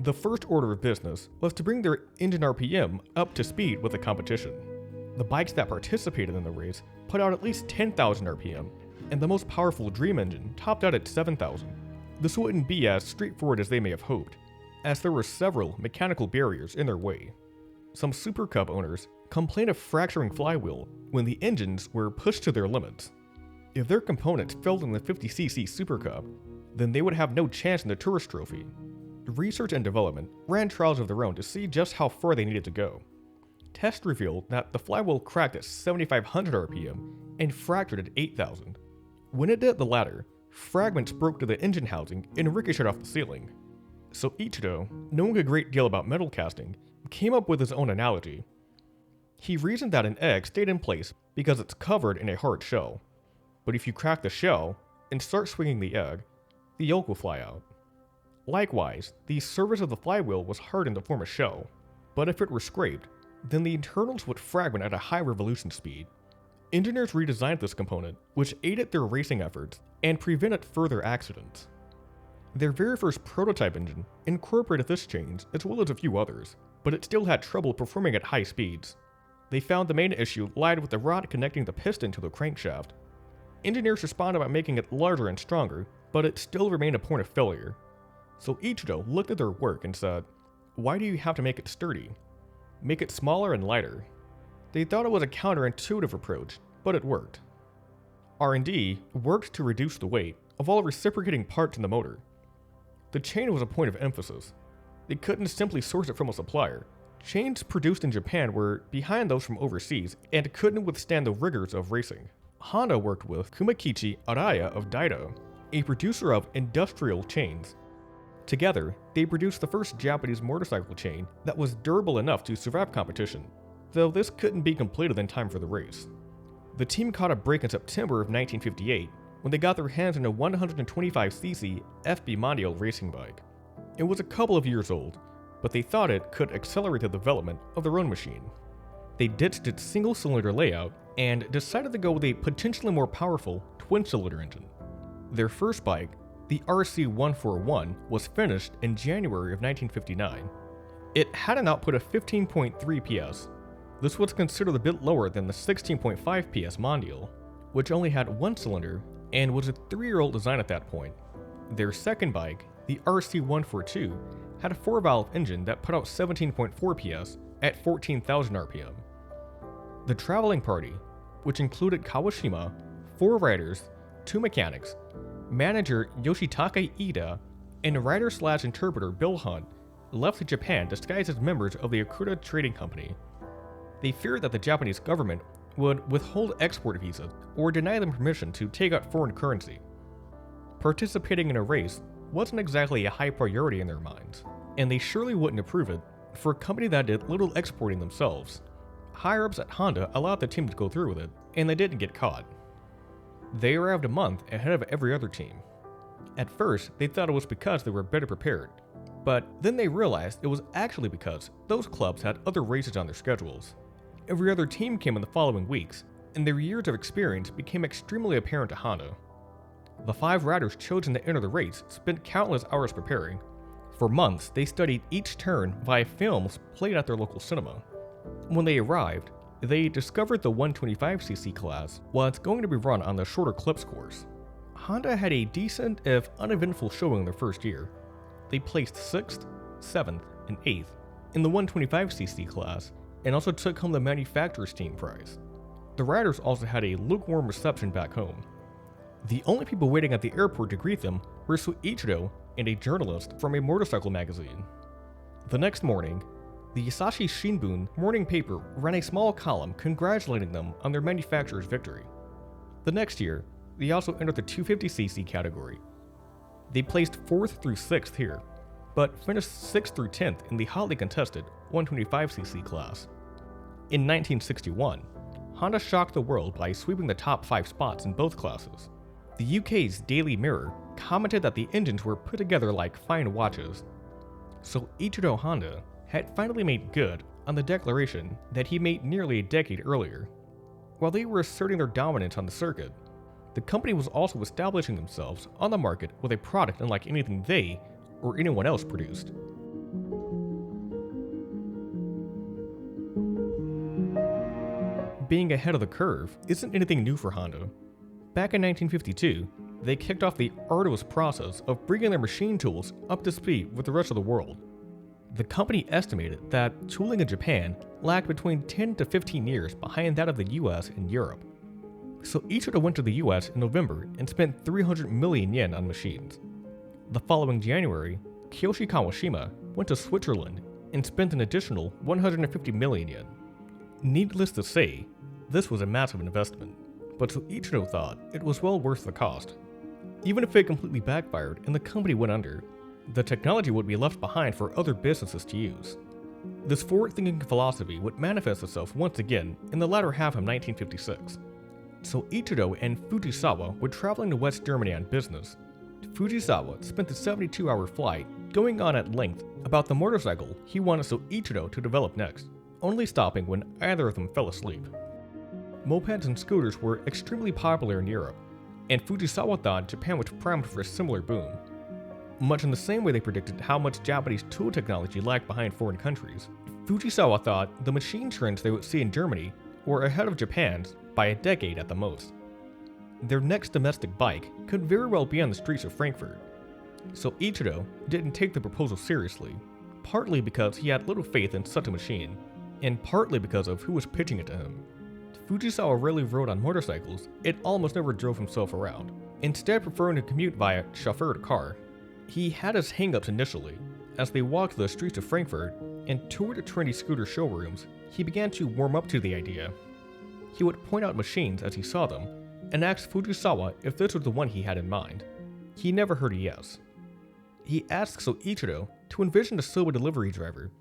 The first order of business was to bring their engine RPM up to speed with the competition. The bikes that participated in the race put out at least 10,000 RPM, and the most powerful Dream engine topped out at 7,000. This wouldn't be as straightforward as they may have hoped, as there were several mechanical barriers in their way. Some Super Cub owners complained of fracturing flywheel when the engines were pushed to their limits. If their components failed in the 50cc Super Cub, then they would have no chance in the Tourist Trophy. Research and development ran trials of their own to see just how far they needed to go. Tests revealed that the flywheel cracked at 7,500 RPM and fractured at 8,000. When it did the latter, fragments broke to the engine housing and ricocheted off the ceiling. Soichiro, knowing a great deal about metal casting, came up with his own analogy. He reasoned that an egg stayed in place because it's covered in a hard shell. But if you crack the shell and start swinging the egg, the yolk will fly out. Likewise, the surface of the flywheel was hardened to form a shell, but if it were scraped, then the internals would fragment at a high revolution speed. Engineers redesigned this component, which aided their racing efforts and prevented further accidents. Their very first prototype engine incorporated this change as well as a few others, but it still had trouble performing at high speeds. They found the main issue lied with the rod connecting the piston to the crankshaft. Engineers responded by making it larger and stronger, but it still remained a point of failure. So Soichiro looked at their work and said, "Why do you have to make it sturdy? Make it smaller and lighter." They thought it was a counterintuitive approach, but it worked. R&D worked to reduce the weight of all reciprocating parts in the motor. The chain was a point of emphasis. They couldn't simply source it from a supplier. Chains produced in Japan were behind those from overseas and couldn't withstand the rigors of racing. Honda worked with Kumakichi Araya of Daito, a producer of industrial chains. Together, they produced the first Japanese motorcycle chain that was durable enough to survive competition, though this couldn't be completed in time for the race. The team caught a break in September of 1958 when they got their hands on a 125cc FB Mondial racing bike. It was a couple of years old, but they thought it could accelerate the development of their own machine. They ditched its single-cylinder layout and decided to go with a potentially more powerful twin-cylinder engine. Their first bike, the RC141, was finished in January of 1959. It had an output of 15.3 PS. This was considered a bit lower than the 16.5 PS Mondial, which only had one cylinder and was a 3-year-old design at that point. Their second bike, the RC142, had a 4-valve engine that put out 17.4 PS at 14,000 RPM. The traveling party, which included Kawashima, 4 riders, 2 mechanics, manager Yoshitaka Ida, and writer/interpreter Bill Hunt, left Japan disguised as members of the Akuta Trading Company. They feared that the Japanese government would withhold export visas or deny them permission to take out foreign currency. Participating in a race wasn't exactly a high priority in their minds, and they surely wouldn't approve it for a company that did little exporting themselves. Higher-ups at Honda allowed the team to go through with it, and they didn't get caught. They arrived a month ahead of every other team. At first, they thought it was because they were better prepared, but then they realized it was actually because those clubs had other races on their schedules. Every other team came in the following weeks, and their years of experience became extremely apparent to Honda. The 5 riders chosen to enter the race spent countless hours preparing. For months, they studied each turn via films played at their local cinema. When they arrived, they discovered the 125cc class was going to be run on the shorter clips course. Honda had a decent, if uneventful, showing their first year. They placed 6th, 7th, and 8th in the 125cc class, and also took home the manufacturer's team prize. The riders also had a lukewarm reception back home. The only people waiting at the airport to greet them were Soichiro and a journalist from a motorcycle magazine. The next morning, the Asahi Shimbun morning paper ran a small column congratulating them on their manufacturer's victory. The next year, they also entered the 250cc category. They placed 4th through 6th here, but finished 6th through 10th in the hotly contested 125cc class. In 1961, Honda shocked the world by sweeping the top 5 spots in both classes. The UK's Daily Mirror commented that the engines were put together like fine watches. Soichiro Honda had finally made good on the declaration that he made nearly a decade earlier. While they were asserting their dominance on the circuit, the company was also establishing themselves on the market with a product unlike anything they or anyone else produced. Being ahead of the curve isn't anything new for Honda. Back in 1952, they kicked off the arduous process of bringing their machine tools up to speed with the rest of the world. The company estimated that tooling in Japan lagged between 10 to 15 years behind that of the US and Europe. So Soichiro went to the US in November and spent 300 million yen on machines. The following January, Kiyoshi Kawashima went to Switzerland and spent an additional 150 million yen. Needless to say, this was a massive investment, but Soichiro thought it was well worth the cost. Even if it completely backfired and the company went under, the technology would be left behind for other businesses to use. This forward-thinking philosophy would manifest itself once again in the latter half of 1956. Soichiro and Fujisawa were traveling to West Germany on business. Fujisawa spent the 72-hour flight going on at length about the motorcycle he wanted Soichiro to develop next, only stopping when either of them fell asleep. Mopeds and scooters were extremely popular in Europe, and Fujisawa thought Japan was primed for a similar boom. Much in the same way they predicted how much Japanese tool technology lagged behind foreign countries, Fujisawa thought the machine trends they would see in Germany were ahead of Japan's by a decade at the most. Their next domestic bike could very well be on the streets of Frankfurt. Soichiro didn't take the proposal seriously, partly because he had little faith in such a machine, and partly because of who was pitching it to him. Fujisawa rarely rode on motorcycles, it almost never drove himself around, instead preferring to commute via chauffeured car. He had his hang-ups initially. As they walked the streets of Frankfurt and toured the trendy scooter showrooms, he began to warm up to the idea. He would point out machines as he saw them, and asked Fujisawa if this was the one he had in mind. He never heard a yes. He asked Soichiro to envision a soba delivery driver.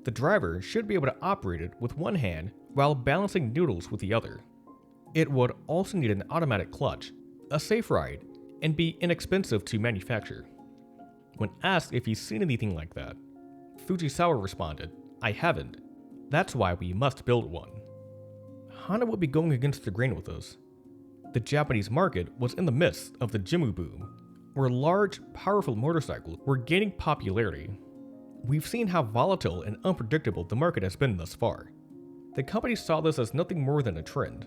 The driver should be able to operate it with one hand while balancing noodles with the other. It would also need an automatic clutch, a safe ride, and be inexpensive to manufacture. When asked if he's seen anything like that, Fujisawa responded, "I haven't. That's why we must build one." Honda would be going against the grain with this. The Japanese market was in the midst of the Jimmu boom, where large, powerful motorcycles were gaining popularity. We've seen how volatile and unpredictable the market has been thus far. The company saw this as nothing more than a trend.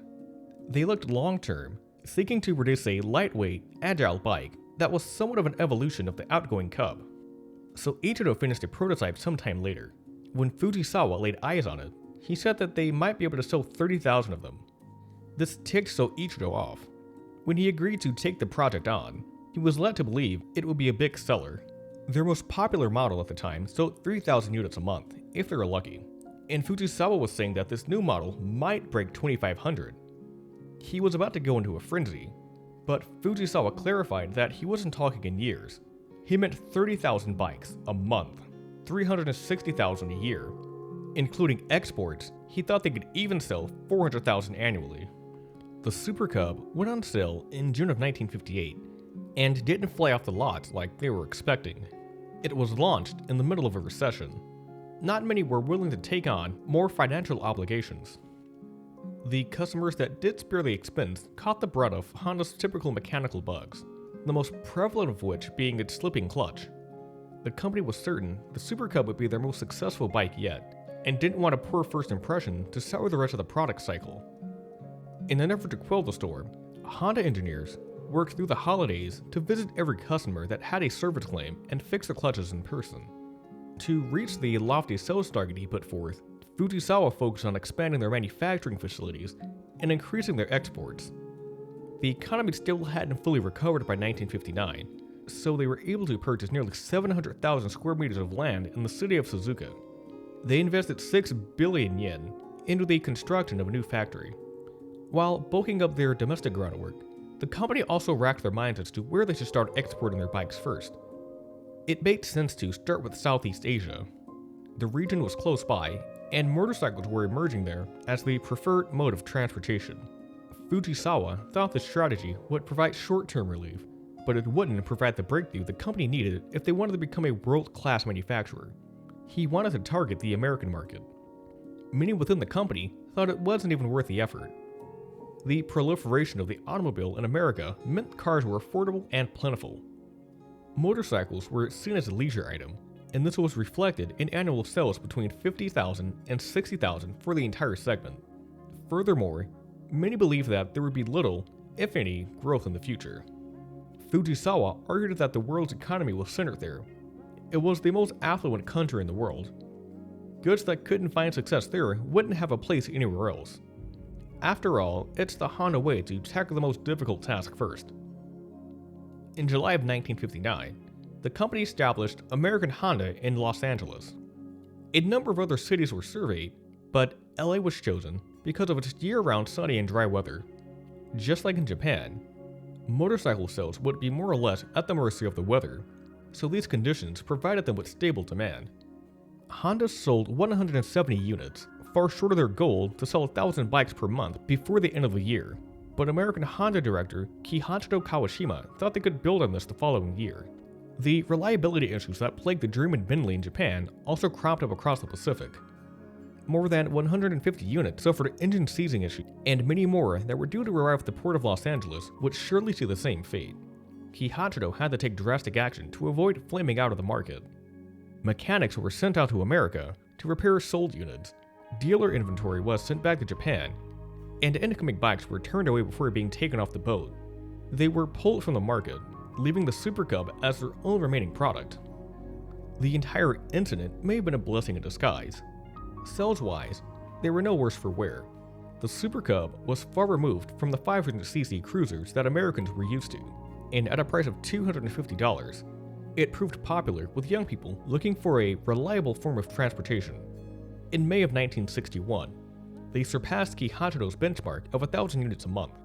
They looked long-term, seeking to produce a lightweight, agile bike that was somewhat of an evolution of the outgoing Cub. Soichiro finished a prototype sometime later. When Fujisawa laid eyes on it, he said that they might be able to sell 30,000 of them. This ticked Soichiro off. When he agreed to take the project on, he was led to believe it would be a big seller. Their most popular model at the time sold 3,000 units a month, if they were lucky, and Fujisawa was saying that this new model might break 2,500. He was about to go into a frenzy, but Fujisawa clarified that he wasn't talking in years. He meant 30,000 bikes a month, 360,000 a year. Including exports, he thought they could even sell 400,000 annually. The Super Cub went on sale in June of 1958 and didn't fly off the lots like they were expecting. It was launched in the middle of a recession. Not many were willing to take on more financial obligations. The customers that did spare the expense caught the brunt of Honda's typical mechanical bugs, the most prevalent of which being its slipping clutch. The company was certain the Super Cub would be their most successful bike yet, and didn't want a poor first impression to sour the rest of the product cycle. In an effort to quell the storm, Honda engineers worked through the holidays to visit every customer that had a service claim and fix the clutches in person. To reach the lofty sales target he put forth, Fujisawa focused on expanding their manufacturing facilities and increasing their exports. The economy still hadn't fully recovered by 1959, so they were able to purchase nearly 700,000 square meters of land in the city of Suzuka. They invested 6 billion yen into the construction of a new factory. While bulking up their domestic groundwork, the company also racked their minds as to where they should start exporting their bikes first. It made sense to start with Southeast Asia. The region was close by, and motorcycles were emerging there as the preferred mode of transportation. Fujisawa thought the strategy would provide short-term relief, but it wouldn't provide the breakthrough the company needed if they wanted to become a world-class manufacturer. He wanted to target the American market. Many within the company thought it wasn't even worth the effort. The proliferation of the automobile in America meant cars were affordable and plentiful. Motorcycles were seen as a leisure item, and this was reflected in annual sales between 50,000 and 60,000 for the entire segment. Furthermore, many believed that there would be little, if any, growth in the future. Fujisawa argued that the world's economy was centered there. It was the most affluent country in the world. Goods that couldn't find success there wouldn't have a place anywhere else. After all, it's the Honda way to tackle the most difficult task first. In July of 1959, the company established American Honda in Los Angeles. A number of other cities were surveyed, but LA was chosen because of its year-round sunny and dry weather. Just like in Japan, Motorcycle sales would be more or less at the mercy of the weather, so these conditions provided them with stable demand. Honda sold 170 units, far short of their goal to sell 1,000 bikes per month before the end of the year, but American Honda director Kiichiro Kawashima thought they could build on this the following year. The reliability issues that plagued the Dream and Bentley in Japan also cropped up across the Pacific. More than 150 units suffered engine seizing issues, and many more that were due to arrive at the port of Los Angeles would surely see the same fate. Kiichiro had to take drastic action to avoid flaming out of the market. Mechanics were sent out to America to repair sold units, dealer inventory was sent back to Japan, and incoming bikes were turned away before being taken off the boat. They were pulled from the market, leaving the Super Cub as their only remaining product. The entire incident may have been a blessing in disguise. Sales-wise, they were no worse for wear. The Super Cub was far removed from the 500cc cruisers that Americans were used to, and at a price of $250, it proved popular with young people looking for a reliable form of transportation. In May of 1961, they surpassed Kiichiro's benchmark of 1,000 units a month.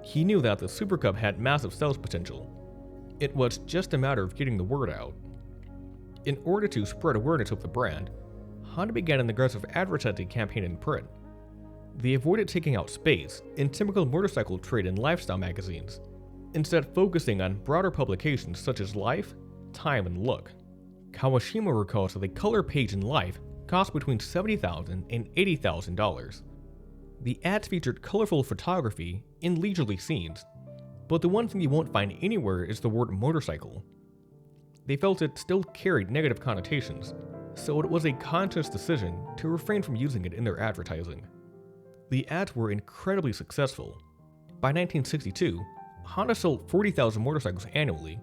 He knew that the Super Cub had massive sales potential. It was just a matter of getting the word out. In order to spread awareness of the brand, Honda began an aggressive advertising campaign in print. They avoided taking out space in typical motorcycle trade and lifestyle magazines, instead focusing on broader publications such as Life, Time, and Look. Kawashima recalls that the color page in Life cost between $70,000 and $80,000. The ads featured colorful photography and leisurely scenes, but the one thing you won't find anywhere is the word motorcycle. They felt it still carried negative connotations, so it was a conscious decision to refrain from using it in their advertising. The ads were incredibly successful. By 1962, Honda sold 40,000 motorcycles annually,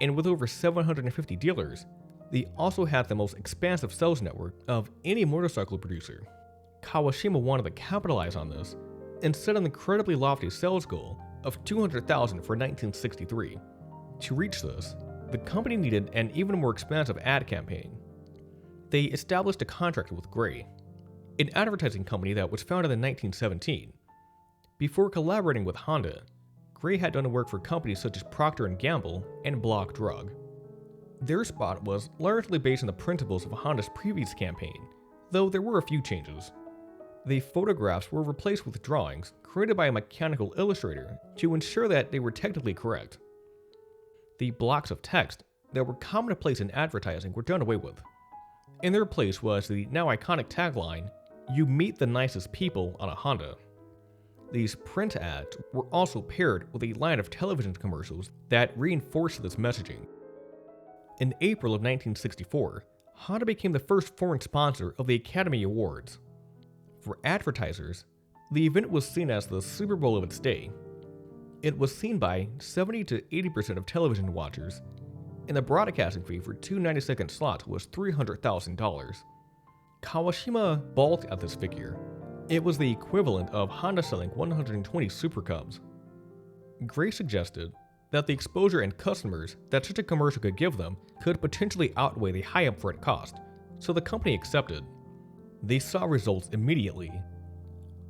and with over 750 dealers, they also had the most expansive sales network of any motorcycle producer. Kawashima wanted to capitalize on this and set an incredibly lofty sales goal of 200,000 for 1963. To reach this, the company needed an even more expansive ad campaign. They established a contract with Gray, an advertising company that was founded in 1917. Before collaborating with Honda, Gray had done work for companies such as Procter & Gamble and Block Drug. Their spot was largely based on the principles of Honda's previous campaign, though there were a few changes. The photographs were replaced with drawings created by a mechanical illustrator to ensure that they were technically correct. The blocks of text that were commonplace in advertising were done away with. In their place was the now iconic tagline, "You meet the nicest people on a Honda." These print ads were also paired with a line of television commercials that reinforced this messaging. In April of 1964, Honda became the first foreign sponsor of the Academy Awards. For advertisers, the event was seen as the Super Bowl of its day. It was seen by 70 to 80% of television watchers, and the broadcasting fee for two 90-second slots was $300,000. Kawashima balked at this figure. It was the equivalent of Honda selling 120 Super Cubs. Gray suggested that the exposure and customers that such a commercial could give them could potentially outweigh the high upfront cost, so the company accepted. They saw results immediately.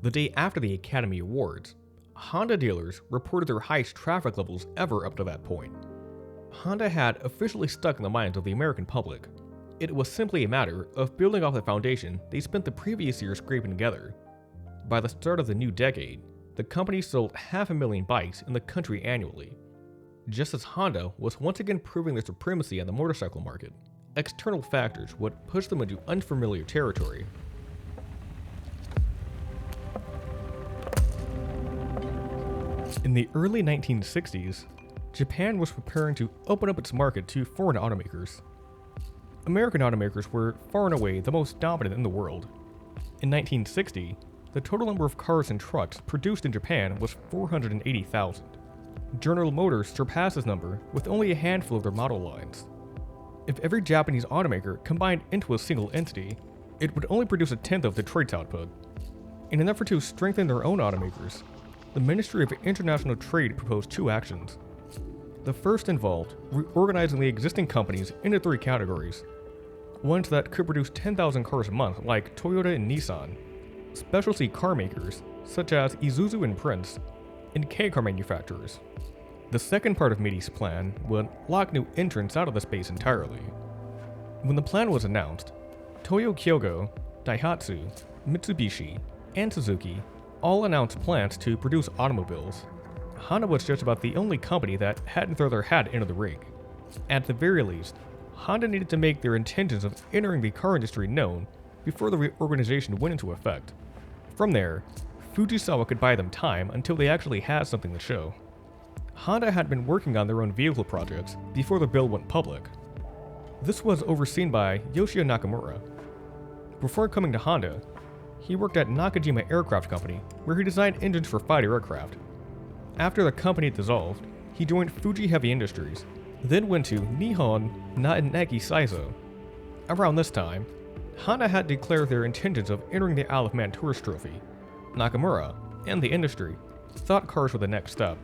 The day after the Academy Awards, Honda dealers reported their highest traffic levels ever up to that point. Honda had officially stuck in the minds of the American public. It was simply a matter of building off the foundation they spent the previous year scraping together. By the start of the new decade, the company sold 500,000 bikes in the country annually. Just as Honda was once again proving their supremacy on the motorcycle market, external factors would push them into unfamiliar territory. In the early 1960s, Japan was preparing to open up its market to foreign automakers. American automakers were far and away the most dominant in the world. In 1960, the total number of cars and trucks produced in Japan was 480,000. General Motors surpassed this number with only a handful of their model lines. If every Japanese automaker combined into a single entity, it would only produce a tenth of Detroit's output. In an effort to strengthen their own automakers, the Ministry of International Trade proposed two actions. The first involved reorganizing the existing companies into three categories. Ones that could produce 10,000 cars a month, like Toyota and Nissan, specialty car makers, such as Isuzu and Prince, and K-car manufacturers. The second part of Midi's plan would lock new entrants out of the space entirely. When the plan was announced, Toyo Kyogo, Daihatsu, Mitsubishi, and Suzuki all announced plans to produce automobiles. Honda was just about the only company that hadn't thrown their hat into the ring. At the very least, Honda needed to make their intentions of entering the car industry known before the reorganization went into effect. From there, Fujisawa could buy them time until they actually had something to show. Honda had been working on their own vehicle projects before the bill went public. This was overseen by Yoshio Nakamura. Before coming to Honda, he worked at Nakajima Aircraft Company, where he designed engines for fighter aircraft. After the company dissolved, he joined Fuji Heavy Industries, then went to Nihon Naineki Saizo. Around this time, Honda had declared their intentions of entering the Isle of Man Tourist Trophy. Nakamura, and the industry, thought cars were the next step.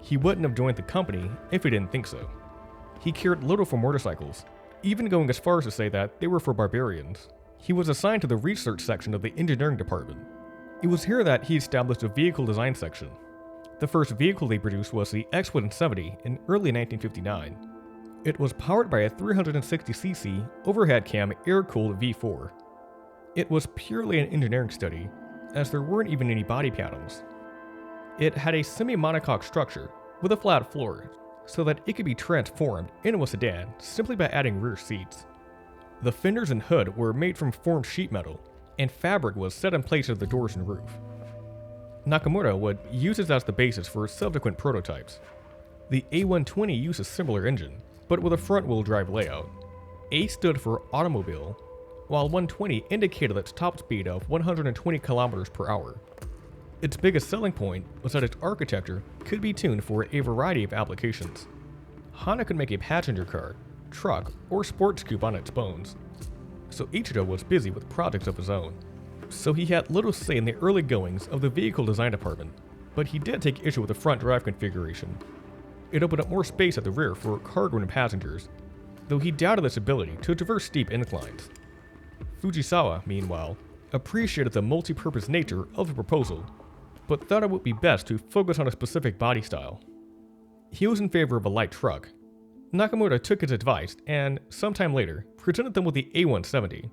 He wouldn't have joined the company if he didn't think so. He cared little for motorcycles, even going as far as to say that they were for barbarians. He was assigned to the research section of the engineering department. It was here that he established a vehicle design section. The first vehicle they produced was the X170 in early 1959. It was powered by a 360cc overhead cam air-cooled V4. It was purely an engineering study, as there weren't even any body panels. It had a semi-monocoque structure with a flat floor, so that it could be transformed into a sedan simply by adding rear seats. The fenders and hood were made from formed sheet metal, and fabric was set in place of the doors and roof. Nakamura would use this as the basis for subsequent prototypes. The A120 used a similar engine, but with a front-wheel drive layout. A stood for automobile, while 120 indicated its top speed of 120 km per hour. Its biggest selling point was that its architecture could be tuned for a variety of applications. Honda could make a passenger car, truck, or sports coupe on its bones. Soichiro was busy with projects of his own, so he had little say in the early goings of the vehicle design department, but he did take issue with the front drive configuration. It opened up more space at the rear for cargo and passengers, though he doubted its ability to traverse steep inclines. Fujisawa, meanwhile, appreciated the multi-purpose nature of the proposal, but thought it would be best to focus on a specific body style. He was in favor of a light truck. Nakamura took his advice and, sometime later, presented them with the A170.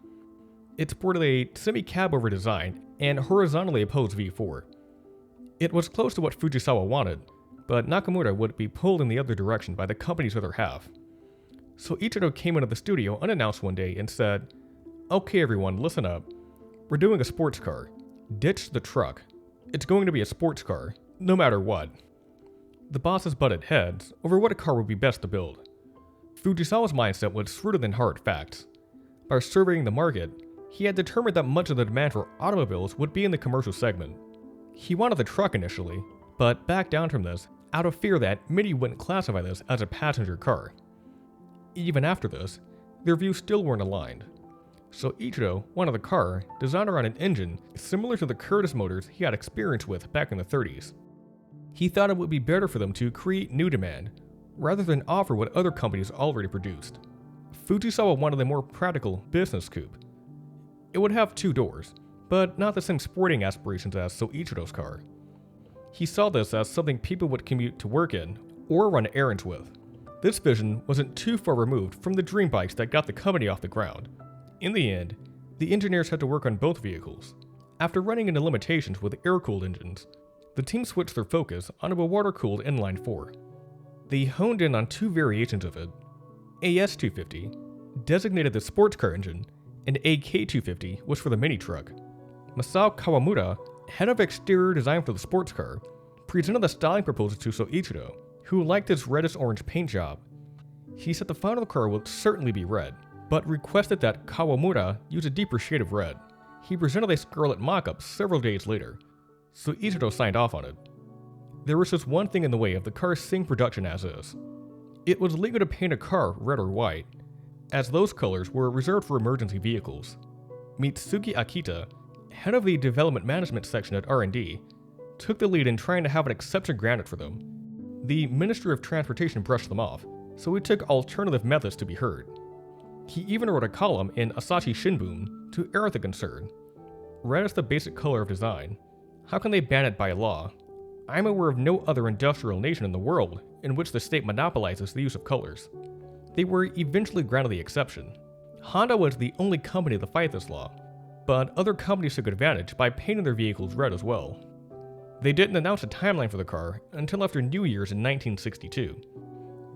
It sported a semi-cab-over design and horizontally opposed V4. It was close to what Fujisawa wanted, but Nakamura would be pulled in the other direction by the company's other half. So Ichiro came into the studio unannounced one day and said, "Okay everyone, listen up. We're doing a sports car. Ditch the truck. It's going to be a sports car, no matter what." The bosses butted heads over what car would be best to build. Fujisawa's mindset was rooted in hard facts. By surveying the market, he had determined that much of the demand for automobiles would be in the commercial segment. He wanted the truck initially, but backed down from this out of fear that Midi wouldn't classify this as a passenger car. Even after this, their views still weren't aligned. So Ichiro wanted a car designed around an engine similar to the Curtiss motors he had experience with back in the 30s. He thought it would be better for them to create new demand, rather than offer what other companies already produced. Fujisawa wanted a more practical business coupe. It would have 2 doors, but not the same sporting aspirations as Soichiro's car. He saw this as something people would commute to work in, or run errands with. This vision wasn't too far removed from the dream bikes that got the company off the ground. In the end, the engineers had to work on both vehicles. After running into limitations with air-cooled engines, the team switched their focus onto a water-cooled inline 4. They honed in on 2 variations of it. AS250, designated the sports car engine, and AK250 was for the mini truck. Masao Kawamura, head of exterior design for the sports car, presented the styling proposal to Soichiro, who liked its reddish-orange paint job. He said the final car would certainly be red, but requested that Kawamura use a deeper shade of red. He presented a scarlet mock-up several days later, so Ichiro signed off on it. There was just one thing in the way of the car seeing production as is. It was legal to paint a car red or white, as those colors were reserved for emergency vehicles. Mitsuki Akita, head of the development management section at R&D, took the lead in trying to have an exception granted for them. The Ministry of Transportation brushed them off, so he took alternative methods to be heard. He even wrote a column in Asahi Shimbun to air the concern. Red is the basic color of design. How can they ban it by law? I'm aware of no other industrial nation in the world in which the state monopolizes the use of colors. They were eventually granted the exception. Honda was the only company to fight this law, but other companies took advantage by painting their vehicles red as well. They didn't announce a timeline for the car until after New Year's in 1962.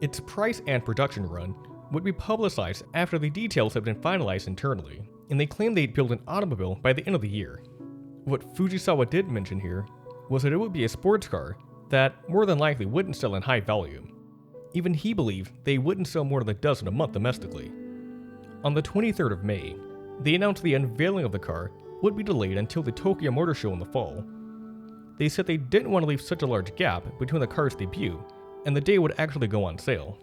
Its price and production run would be publicized after the details had been finalized internally, and they claimed they'd build an automobile by the end of the year. What Fujisawa did mention here was that it would be a sports car that more than likely wouldn't sell in high volume. Even he believed they wouldn't sell more than a dozen a month domestically. On the 23rd of May, they announced the unveiling of the car would be delayed until the Tokyo Motor Show in the fall. They said they didn't want to leave such a large gap between the car's debut and the day it would actually go on sale.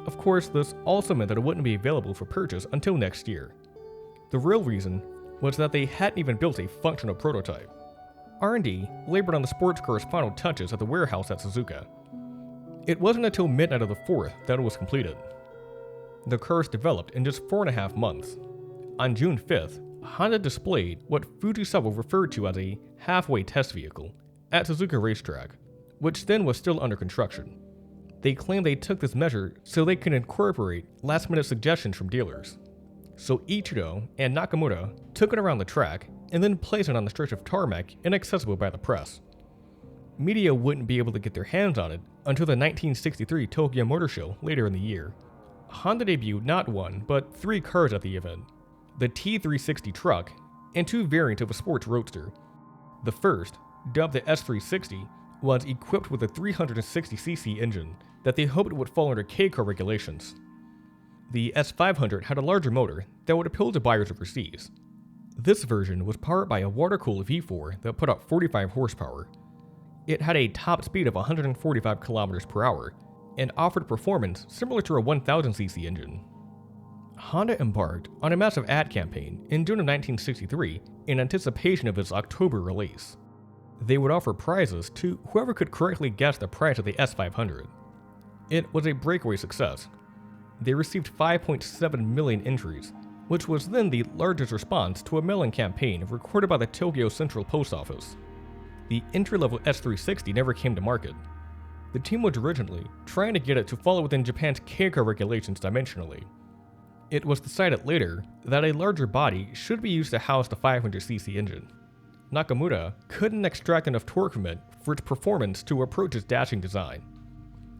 Of course, this also meant that it wouldn't be available for purchase until next year. The real reason was that they hadn't even built a functional prototype. R&D labored on the sports car's final touches at the warehouse at Suzuka. It wasn't until midnight of the 4th that it was completed. The cars developed in just 4.5 months. On June 5th, Honda displayed what Fujisawa referred to as a halfway test vehicle at Suzuka racetrack, which then was still under construction. They claimed they took this measure so they could incorporate last-minute suggestions from dealers. Soichiro and Nakamura took it around the track and then placed it on the stretch of tarmac inaccessible by the press. Media wouldn't be able to get their hands on it until the 1963 Tokyo Motor Show later in the year. Honda debuted not one, but 3 cars at the event: the T360 truck and 2 variants of a sports roadster. The first, dubbed the S360, was equipped with a 360cc engine that they hoped would fall under K-car regulations. The S500 had a larger motor that would appeal to buyers overseas. This version was powered by a water-cooled V4 that put out 45 horsepower. It had a top speed of 145 km per hour and offered performance similar to a 1000cc engine. Honda embarked on a massive ad campaign in June of 1963 in anticipation of its October release. They would offer prizes to whoever could correctly guess the price of the S500. It was a breakaway success. They received 5.7 million entries, which was then the largest response to a mailing campaign recorded by the Tokyo Central Post Office. The entry-level S360 never came to market. The team was originally trying to get it to fall within Japan's K-car regulations dimensionally. It was decided later that a larger body should be used to house the 500cc engine. Nakamura couldn't extract enough torque from it for its performance to approach its dashing design.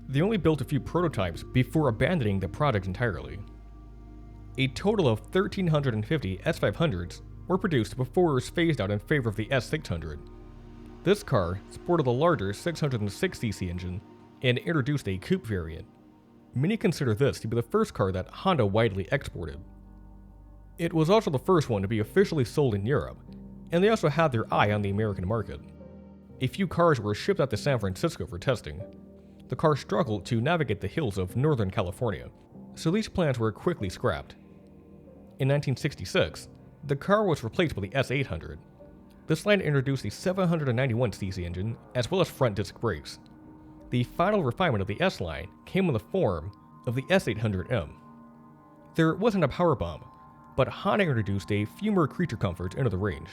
They only built a few prototypes before abandoning the project entirely. A total of 1,350 S500s were produced before it was phased out in favor of the S600. This car sported a larger 606cc engine and introduced a coupe variant. Many consider this to be the first car that Honda widely exported. It was also the first one to be officially sold in Europe, and they also had their eye on the American market. A few cars were shipped out to San Francisco for testing. The car struggled to navigate the hills of Northern California, so these plans were quickly scrapped. In 1966, the car was replaced by the S800. This line introduced the 791cc engine as well as front disc brakes. The final refinement of the S line came in the form of the S800M. There wasn't a power bomb, but Honda introduced a few more creature comforts into the range.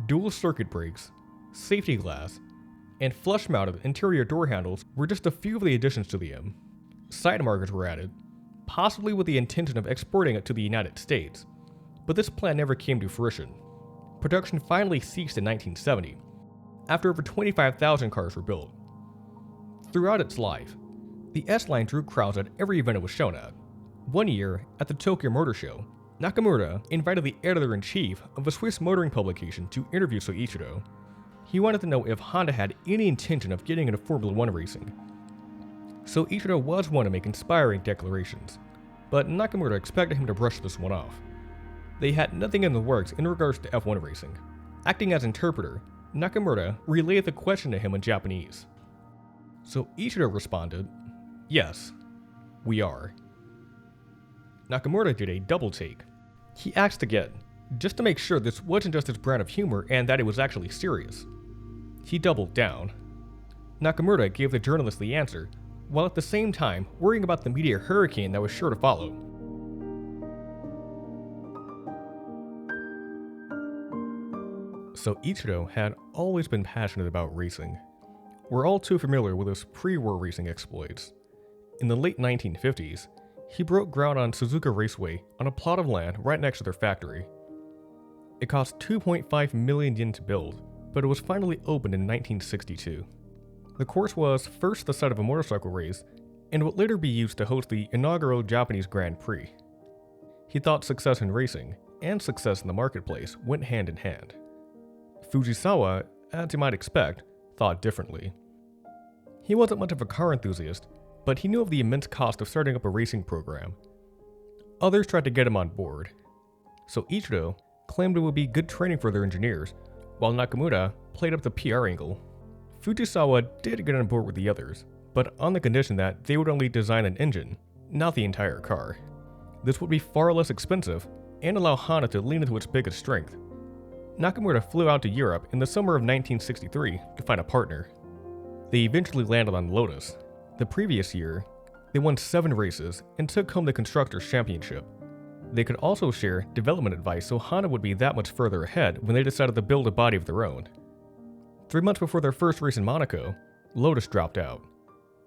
Dual circuit brakes, safety glass, and flush-mounted interior door handles were just a few of the additions to the M. Side markers were added, possibly with the intention of exporting it to the United States, but this plan never came to fruition. Production finally ceased in 1970, after over 25,000 cars were built. Throughout its life, the S-Line drew crowds at every event it was shown at. One year, at the Tokyo Motor Show, Nakamura invited the editor-in-chief of a Swiss motoring publication to interview Soichiro. He wanted to know if Honda had any intention of getting into Formula One racing. Soichiro was one to make inspiring declarations, but Nakamura expected him to brush this one off. They had nothing in the works in regards to F1 racing. Acting as interpreter, Nakamura relayed the question to him in Japanese. Soichiro responded, "Yes, we are." Nakamura did a double take. He asked again, just to make sure this wasn't just his brand of humor and that it was actually serious. He doubled down. Nakamura gave the journalist the answer, while at the same time worrying about the media hurricane that was sure to follow. Soichiro had always been passionate about racing, We're all too familiar with his pre-war racing exploits. In the late 1950s, he broke ground on Suzuka Raceway on a plot of land right next to their factory. It cost 2.5 million yen to build, but it was finally opened in 1962. The course was first the site of a motorcycle race and would later be used to host the inaugural Japanese Grand Prix. He thought success in racing and success in the marketplace went hand in hand. Fujisawa, as you might expect, thought differently. He wasn't much of a car enthusiast, but he knew of the immense cost of starting up a racing program. Others tried to get him on board. So Ichiro claimed it would be good training for their engineers, while Nakamura played up the PR angle. Fujisawa did get on board with the others, but on the condition that they would only design an engine, not the entire car. This would be far less expensive and allow Honda to lean into its biggest strength. Nakamura flew out to Europe in the summer of 1963 to find a partner. They eventually landed on Lotus. The previous year, they won 7 races and took home the Constructors' Championship. They could also share development advice so Honda would be that much further ahead when they decided to build a body of their own. 3 months before their first race in Monaco, Lotus dropped out.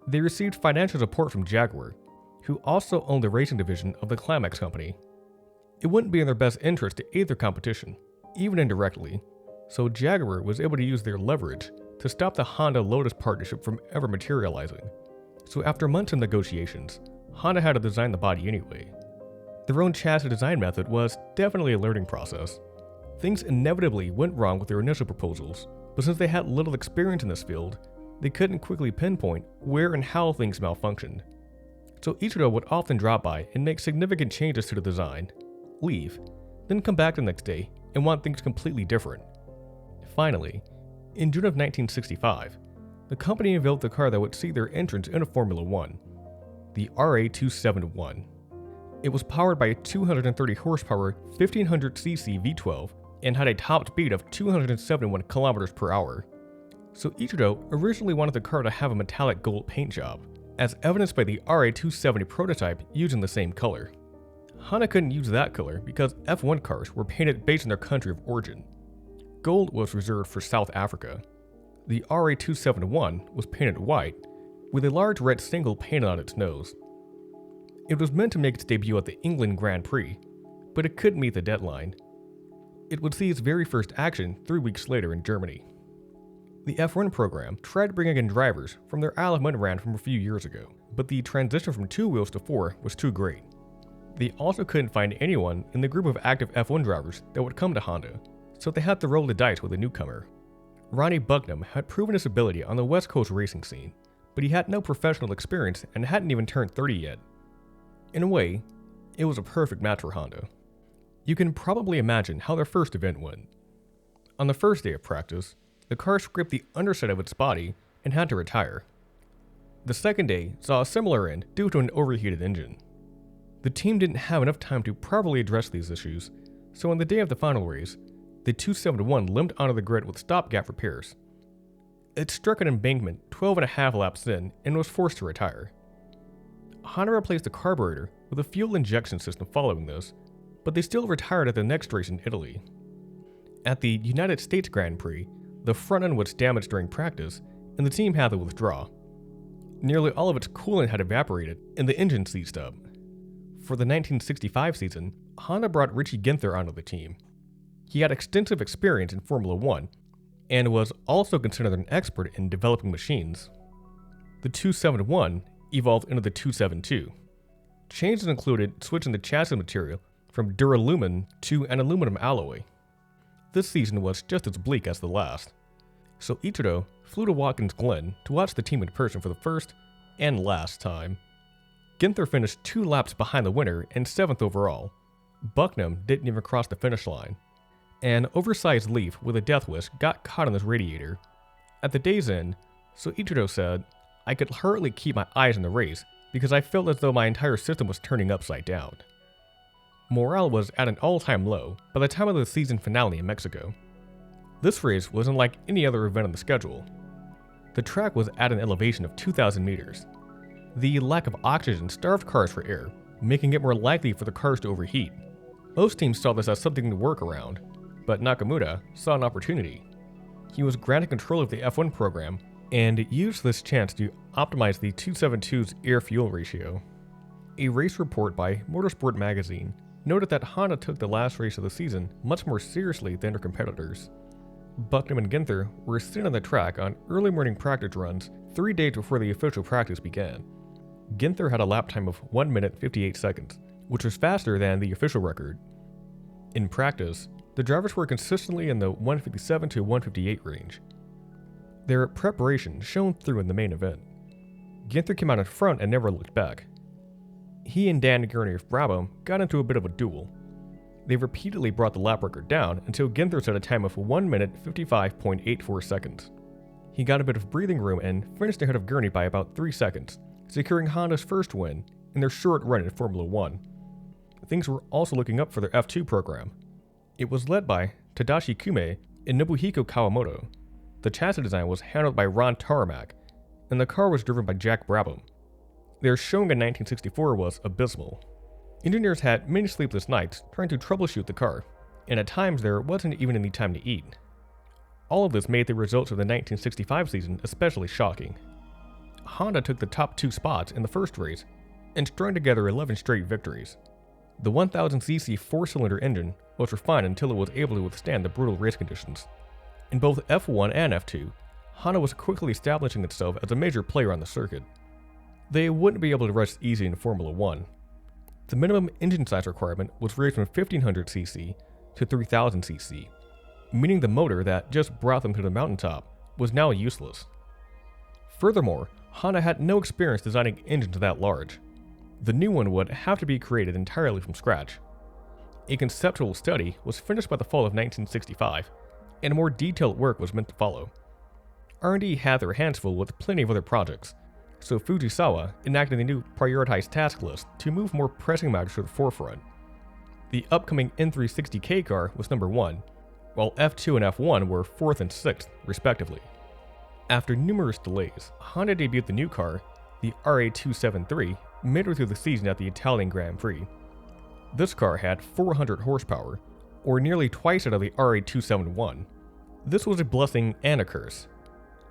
They received financial support from Jaguar, who also owned the racing division of the Climax company. It wouldn't be in their best interest to aid their competition, even indirectly, so Jaguar was able to use their leverage to stop the Honda-Lotus partnership from ever materializing. So after months of negotiations, Honda had to design the body anyway. Their own chassis design method was definitely a learning process. Things inevitably went wrong with their initial proposals, but since they had little experience in this field, they couldn't quickly pinpoint where and how things malfunctioned. So Ichiro would often drop by and make significant changes to the design, leave, then come back the next day and want things completely different. Finally, in June of 1965, the company unveiled the car that would see their entrance into Formula One, the RA271. It was powered by a 230 horsepower 1500cc V12 and had a top speed of 271 km per hour. So Ichiro originally wanted the car to have a metallic gold paint job, as evidenced by the RA270 prototype using the same color. Honda couldn't use that color because F1 cars were painted based on their country of origin. Gold was reserved for South Africa. The RA271 was painted white, with a large red single painted on its nose. It was meant to make its debut at the England Grand Prix, but it couldn't meet the deadline. It would see its very first action 3 weeks later in Germany. The F1 program tried bringing in drivers from their Isle of Man run from a few years ago, but the transition from 2 wheels to 4 was too great. They also couldn't find anyone in the group of active F1 drivers that would come to Honda, so they had to roll the dice with a newcomer. Ronnie Bucknam had proven his ability on the West Coast racing scene, but he had no professional experience and hadn't even turned 30 yet. In a way, it was a perfect match for Honda. You can probably imagine how their first event went. On the first day of practice, the car scraped the underside of its body and had to retire. The second day saw a similar end due to an overheated engine. The team didn't have enough time to properly address these issues, so on the day of the final race, the 271 limped onto the grid with stopgap repairs. It struck an embankment 12.5 laps in and was forced to retire. Honda replaced the carburetor with a fuel injection system following this, but they still retired at the next race in Italy. At the United States Grand Prix, the front end was damaged during practice, and the team had to withdraw. Nearly all of its coolant had evaporated, and the engine seized up. For the 1965 season, Honda brought Richie Ginther onto the team. He had extensive experience in Formula One, and was also considered an expert in developing machines. The 271 evolved into the 272. Changes included switching the chassis material from duralumin to an aluminum alloy. This season was just as bleak as the last, so Ichiro flew to Watkins Glen to watch the team in person for the first and last time. Ginther finished 2 laps behind the winner and 7th overall. Bucknam didn't even cross the finish line. An oversized leaf with a death wish got caught on his radiator. At the day's end, Soichiro said, "I could hardly keep my eyes on the race because I felt as though my entire system was turning upside down." Morale was at an all-time low by the time of the season finale in Mexico. This race was unlike any other event on the schedule. The track was at an elevation of 2,000 meters. The lack of oxygen starved cars for air, making it more likely for the cars to overheat. Most teams saw this as something to work around, but Nakamura saw an opportunity. He was granted control of the F1 program and used this chance to optimize the 272's air-fuel ratio. A race report by Motorsport magazine noted that Honda took the last race of the season much more seriously than their competitors. Bucknam and Ginther were sitting on the track on early morning practice runs 3 days before the official practice began. Ginther had a lap time of 1 minute 58 seconds, which was faster than the official record. In practice, the drivers were consistently in the 157 to 158 range. Their preparation shone through in the main event. Ginther came out in front and never looked back. He and Dan Gurney of Brabham got into a bit of a duel. They repeatedly brought the lap record down until Ginther set a time of 1 minute 55.84 seconds. He got a bit of breathing room and finished ahead of Gurney by about 3 seconds, securing Honda's first win in their short run in Formula 1. Things were also looking up for their F2 program. It was led by Tadashi Kume and Nobuhiko Kawamoto. The chassis design was handled by Ron Tarmac, and the car was driven by Jack Brabham. Their showing in 1964 was abysmal. Engineers had many sleepless nights trying to troubleshoot the car, and at times there wasn't even any time to eat. All of this made the results of the 1965 season especially shocking. Honda took the top 2 spots in the first race and strung together 11 straight victories. The 1000cc 4-cylinder engine was refined until it was able to withstand the brutal race conditions. In both F1 and F2, Honda was quickly establishing itself as a major player on the circuit. They wouldn't be able to rush easy in Formula 1. The minimum engine size requirement was raised from 1500cc to 3000cc, meaning the motor that just brought them to the mountaintop was now useless. Furthermore, Honda had no experience designing engines that large. The new one would have to be created entirely from scratch. A conceptual study was finished by the fall of 1965, and more detailed work was meant to follow. R&D had their hands full with plenty of other projects, so Fujisawa enacted a new prioritized task list to move more pressing matters to the forefront. The upcoming N360K car was number 1, while F2 and F1 were 4th and 6th, respectively. After numerous delays, Honda debuted the new car, the RA273, midway through the season at the Italian Grand Prix. This car had 400 horsepower, or nearly twice that of the RA271. This was a blessing and a curse.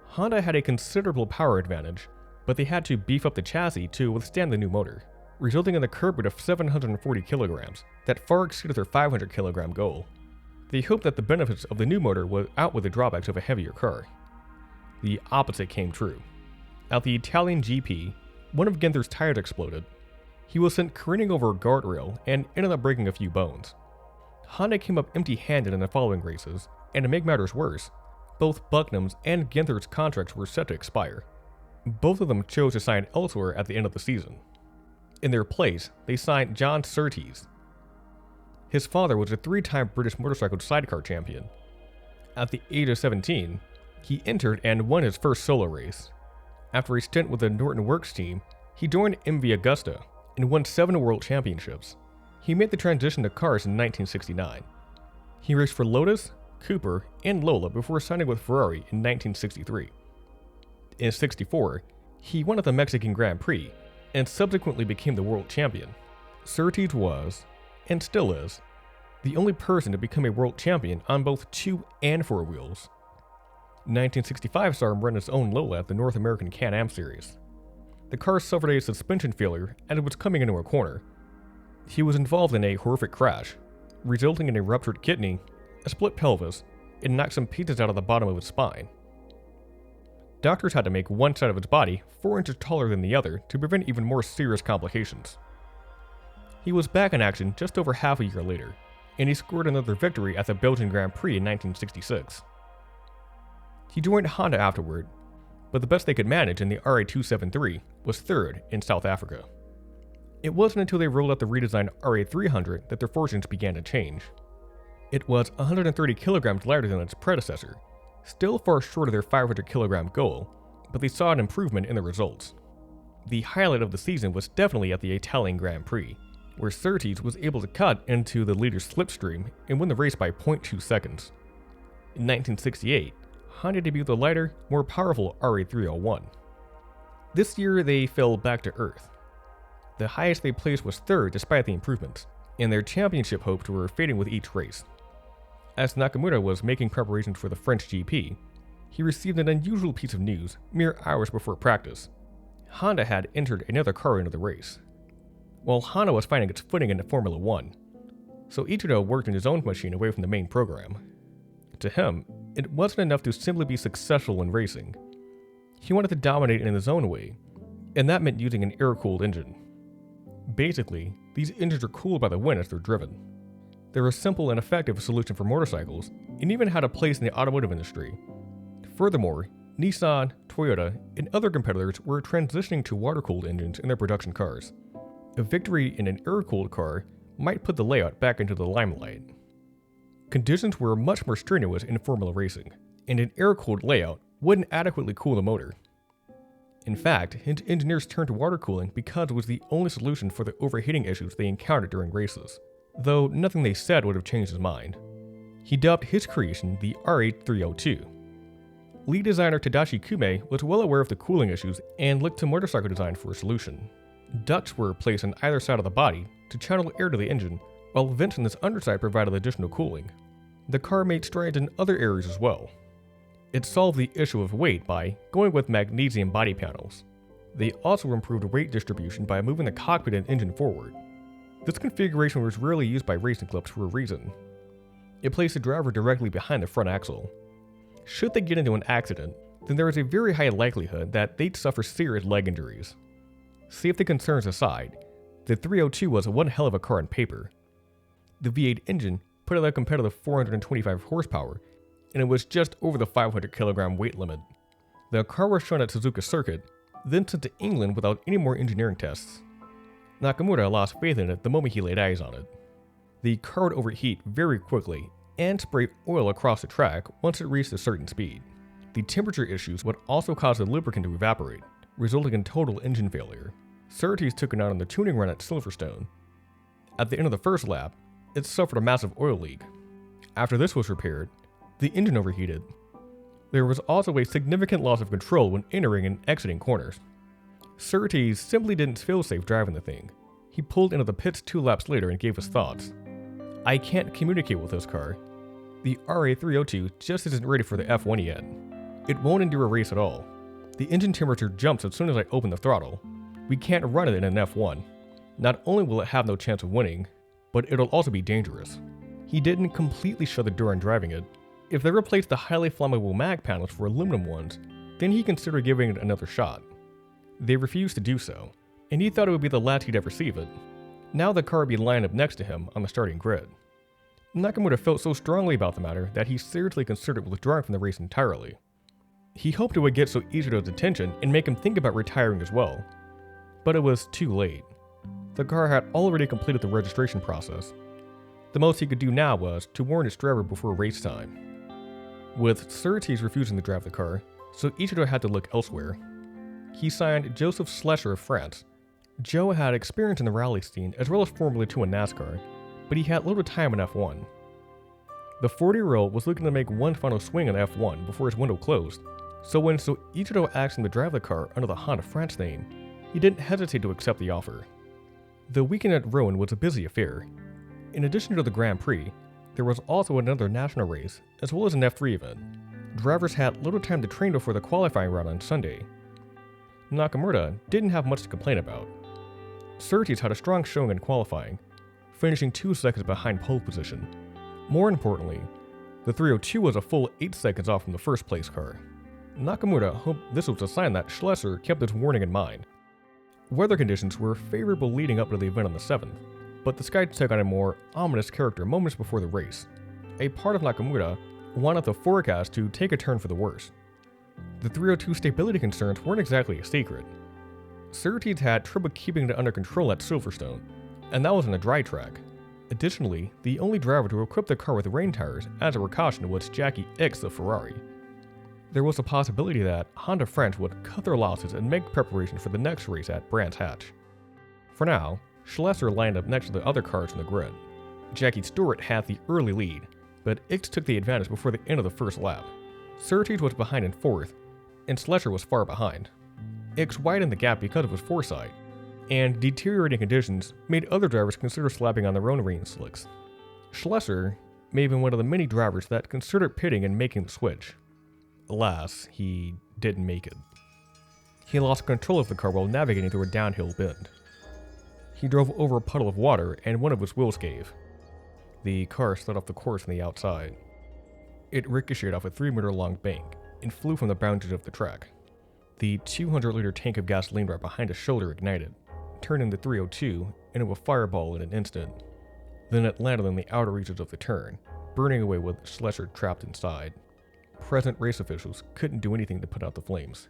Honda had a considerable power advantage, but they had to beef up the chassis to withstand the new motor, resulting in a curb weight of 740 kilograms that far exceeded their 500 kilogram goal. They hoped that the benefits of the new motor would outweigh the drawbacks of a heavier car. The opposite came true. At the Italian GP, one of Ginther's tires exploded. He was sent careening over a guardrail and ended up breaking a few bones. Honda came up empty-handed in the following races, and to make matters worse, both Bucknam's and Ginther's contracts were set to expire. Both of them chose to sign elsewhere at the end of the season. In their place, they signed John Surtees. His father was a 3-time British motorcycle sidecar champion. At the age of 17, he entered and won his first solo race. After a stint with the Norton Works team, he joined MV Augusta and won 7 world championships. He made the transition to cars in 1969. He raced for Lotus, Cooper, and Lola before signing with Ferrari in 1963. In '64, he won at the Mexican Grand Prix and subsequently became the world champion. Surtees was, and still is, the only person to become a world champion on both 2 and 4 wheels. 1965 saw him run his own Lola at the North American Can-Am Series. The car suffered a suspension failure as it was coming into a corner. He was involved in a horrific crash, resulting in a ruptured kidney, a split pelvis, and knocked some pieces out of the bottom of his spine. Doctors had to make one side of his body 4 inches taller than the other to prevent even more serious complications. He was back in action just over half a year later, and he scored another victory at the Belgian Grand Prix in 1966. He joined Honda afterward, but the best they could manage in the RA273 was 3rd in South Africa. It wasn't until they rolled out the redesigned RA300 that their fortunes began to change. It was 130 kilograms lighter than its predecessor, still far short of their 500 kilogram goal, but they saw an improvement in the results. The highlight of the season was definitely at the Italian Grand Prix, where Surtees was able to cut into the leader's slipstream and win the race by 0.2 seconds. In 1968, Honda debuted the lighter, more powerful RA301. This year they fell back to earth. The highest they placed was 3rd despite the improvements, and their championship hopes were fading with each race. As Nakamura was making preparations for the French GP, he received an unusual piece of news mere hours before practice. Honda had entered another car into the race. While Honda was finding its footing in Formula 1, Soichiro worked in his own machine away from the main program. To him, it wasn't enough to simply be successful in racing. He wanted to dominate in his own way, and that meant using an air-cooled engine. Basically, these engines are cooled by the wind as they're driven. They're a simple and effective solution for motorcycles, and even had a place in the automotive industry. Furthermore, Nissan, Toyota, and other competitors were transitioning to water-cooled engines in their production cars. A victory in an air-cooled car might put the layout back into the limelight. Conditions were much more strenuous in Formula racing, and an air-cooled layout wouldn't adequately cool the motor. In fact, engineers turned to water cooling because it was the only solution for the overheating issues they encountered during races, though nothing they said would have changed his mind. He dubbed his creation the R8302. Lead designer Tadashi Kume was well aware of the cooling issues and looked to motorcycle design for a solution. Ducts were placed on either side of the body to channel air to the engine, while vents on this underside provided additional cooling. The car made strides in other areas as well. It solved the issue of weight by going with magnesium body panels. They also improved weight distribution by moving the cockpit and engine forward. This configuration was rarely used by racing clubs for a reason. It placed the driver directly behind the front axle. Should they get into an accident, then there is a very high likelihood that they'd suffer serious leg injuries. Safety concerns aside, the 302 was one hell of a car on paper. The V8 engine put out a competitive 425 horsepower, and it was just over the 500 kilogram weight limit. The car was shown at Suzuka Circuit, then sent to England without any more engineering tests. Nakamura lost faith in it the moment he laid eyes on it. The car would overheat very quickly and spray oil across the track once it reached a certain speed. The temperature issues would also cause the lubricant to evaporate, resulting in total engine failure. Surtees took it out on the tuning run at Silverstone. At the end of the first lap, it suffered a massive oil leak. After this was repaired, the engine overheated. There was also a significant loss of control when entering and exiting corners. Surtees simply didn't feel safe driving the thing. He pulled into the pits 2 laps later and gave his thoughts. "I can't communicate with this car. The RA302 just isn't ready for the F1 yet. It won't endure a race at all. The engine temperature jumps as soon as I open the throttle. We can't run it in an F1. Not only will it have no chance of winning, but it'll also be dangerous." He didn't completely shut the door on driving it. If they replaced the highly flammable mag panels for aluminum ones, then he considered giving it another shot. They refused to do so, and he thought it would be the last he'd ever see of it. Now the car would be lined up next to him on the starting grid. Nakamura felt so strongly about the matter that he seriously considered withdrawing from the race entirely. He hoped it would get Soichiro's attention and make him think about retiring as well. But it was too late. The car had already completed the registration process. The most he could do now was to warn his driver before race time. With Surtees refusing to drive the car, Soichiro had to look elsewhere. He signed Joseph Schlesser of France. Joe had experience in the rally scene as well as Formula 2 and NASCAR, but he had little time in F1. The 40-year-old was looking to make one final swing in F1 before his window closed, so when Soichiro asked him to drive the car under the Honda France name, he didn't hesitate to accept the offer. The weekend at Rouen was a busy affair. In addition to the Grand Prix, there was also another national race, as well as an F3 event. Drivers had little time to train before the qualifying round on Sunday. Nakamura didn't have much to complain about. Surtees had a strong showing in qualifying, finishing 2 seconds behind pole position. More importantly, the 302 was a full 8 seconds off from the first place car. Nakamura hoped this was a sign that Schlesser kept his warning in mind. Weather conditions were favorable leading up to the event on the 7th, but the sky took on a more ominous character moments before the race. A part of Nakamura wanted the forecast to take a turn for the worse. The 302 stability concerns weren't exactly a secret. Surtees had trouble keeping it under control at Silverstone, and that was on a dry track. Additionally, the only driver to equip the car with rain tires as a precaution was Jackie Ickx of Ferrari. There was a possibility that Honda France would cut their losses and make preparation for the next race at Brands Hatch. For now, Schlesser lined up next to the other cars in the grid. Jackie Stewart had the early lead, but Ickx took the advantage before the end of the first lap. Surtees was behind in 4th, and Schlesser was far behind. Ickx widened the gap because of his foresight, and deteriorating conditions made other drivers consider slapping on their own rain slicks. Schlesser may have been one of the many drivers that considered pitting and making the switch. Alas, he didn't make it. He lost control of the car while navigating through a downhill bend. He drove over a puddle of water and one of his wheels gave. The car slid off the course on the outside. It ricocheted off a 3-meter-long bank and flew from the boundaries of the track. The 200-liter tank of gasoline right behind his shoulder ignited, turning the 302 into a fireball in an instant. Then it landed in the outer reaches of the turn, burning away with Schlesser trapped inside. Present race officials couldn't do anything to put out the flames.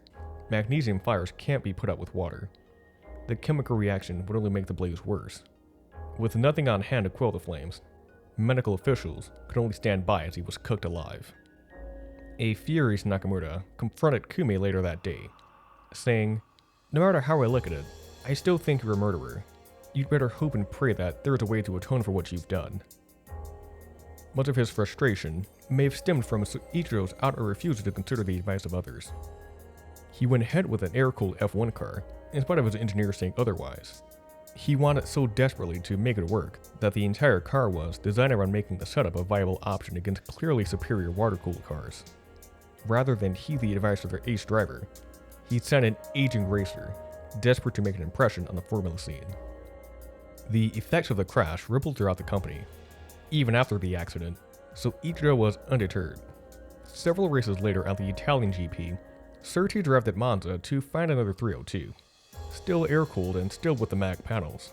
Magnesium fires can't be put out with water. The chemical reaction would only make the blaze worse. With nothing on hand to quell the flames, medical officials could only stand by as he was cooked alive. A furious Nakamura confronted Kume later that day, saying, "No matter how I look at it, I still think you're a murderer. You'd better hope and pray that there is a way to atone for what you've done." Much of his frustration may have stemmed from Soichiro's outright refusal to consider the advice of others. He went ahead with an air-cooled F1 car, in spite of his engineers saying otherwise. He wanted so desperately to make it work that the entire car was designed around making the setup a viable option against clearly superior water-cooled cars. Rather than heed the advice of their ace driver, he sent an aging racer, desperate to make an impression on the Formula scene. The effects of the crash rippled throughout the company. Even after the accident, Soichiro was undeterred. Several races later at the Italian GP, Surtees arrived at Monza to find another 302, still air-cooled and still with the MAG panels.